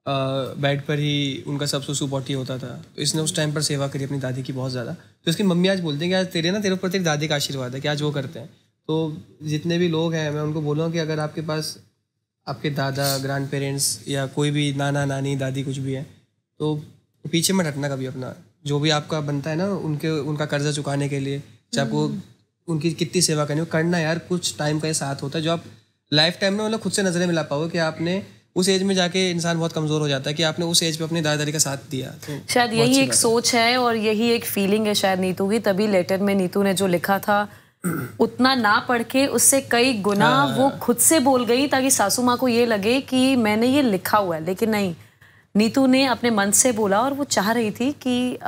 बेड पर ही उनका सब सुसुपोटी होता था, तो इसने उस टाइम पर सेवा करी अपनी दादी की बहुत ज़्यादा। तो इसकी मम्मी आज बोलते हैं कि आज तेरे ऊपर तेरी दादी का आशीर्वाद है कि आज वो करते हैं। तो जितने भी लोग हैं, मैं उनको बोलूँगा कि अगर आपके पास आपके दादा, ग्रैंड पेरेंट्स या कोई भी नाना नानी दादी कुछ भी है, तो पीछे मत हटना कभी अपना। जो भी आपका बनता है ना उनका कर्जा चुकाने के लिए, चाहे आपको उनकी कितनी सेवा करनी हो, करना यार। कुछ टाइम का ही साथ होता है जो आप लाइफ टाइम में मतलब खुद से नजरें मिला पाओगे कि आपने उस एज में जाके इंसान बहुत कमजोर हो जाता है कि आपने उस एज पे अपनी दादा दादी का साथ दिया। तो शायद यही एक सोच है और यही एक फीलिंग है शायद नीतू की। तभी लेटर में नीतू ने जो लिखा था उतना ना पढ़ के उससे कई गुना वो खुद से बोल गई, ताकि सासू माँ को ये लगे कि मैंने ये लिखा हुआ है। लेकिन नहीं, नीतू ने अपने मन से बोला और वो चाह रही थी कि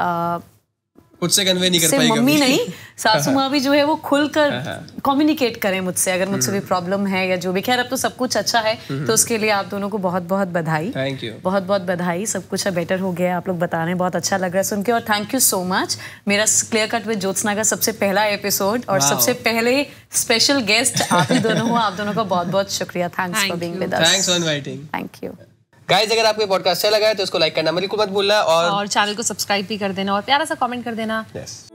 खुद से कन्वे नहीं कर पाई मम्मी नहीं, सासू माँ भी जो है वो खुलकर कम्युनिकेट करें मुझसे, अगर मुझसे भी प्रॉब्लम है या जो भी। खैर अब तो सब कुछ अच्छा है, तो उसके लिए आप दोनों को बहुत बहुत बधाई। थैंक यू, बहुत बहुत बधाई। सब कुछ बेटर हो गया, आप लोग बता रहे हैं, बहुत अच्छा लग रहा है सुन के। और थैंक यू सो मच। मेरा क्लियर कट विद ज्योत्सना का सबसे पहला एपिसोड और सबसे पहले स्पेशल गेस्ट आप ही दोनों हो। आप दोनों का बहुत बहुत शुक्रिया। Thanks for being with us. Thanks for inviting. Thank you guys. अगर आपको ये पॉडकास्ट अच्छा लगा है तो इसको लाइक करना बिल्कुल मत भूलना, और चैनल को सब्सक्राइब भी कर देना और प्यारा सा कमेंट कर देना। यस।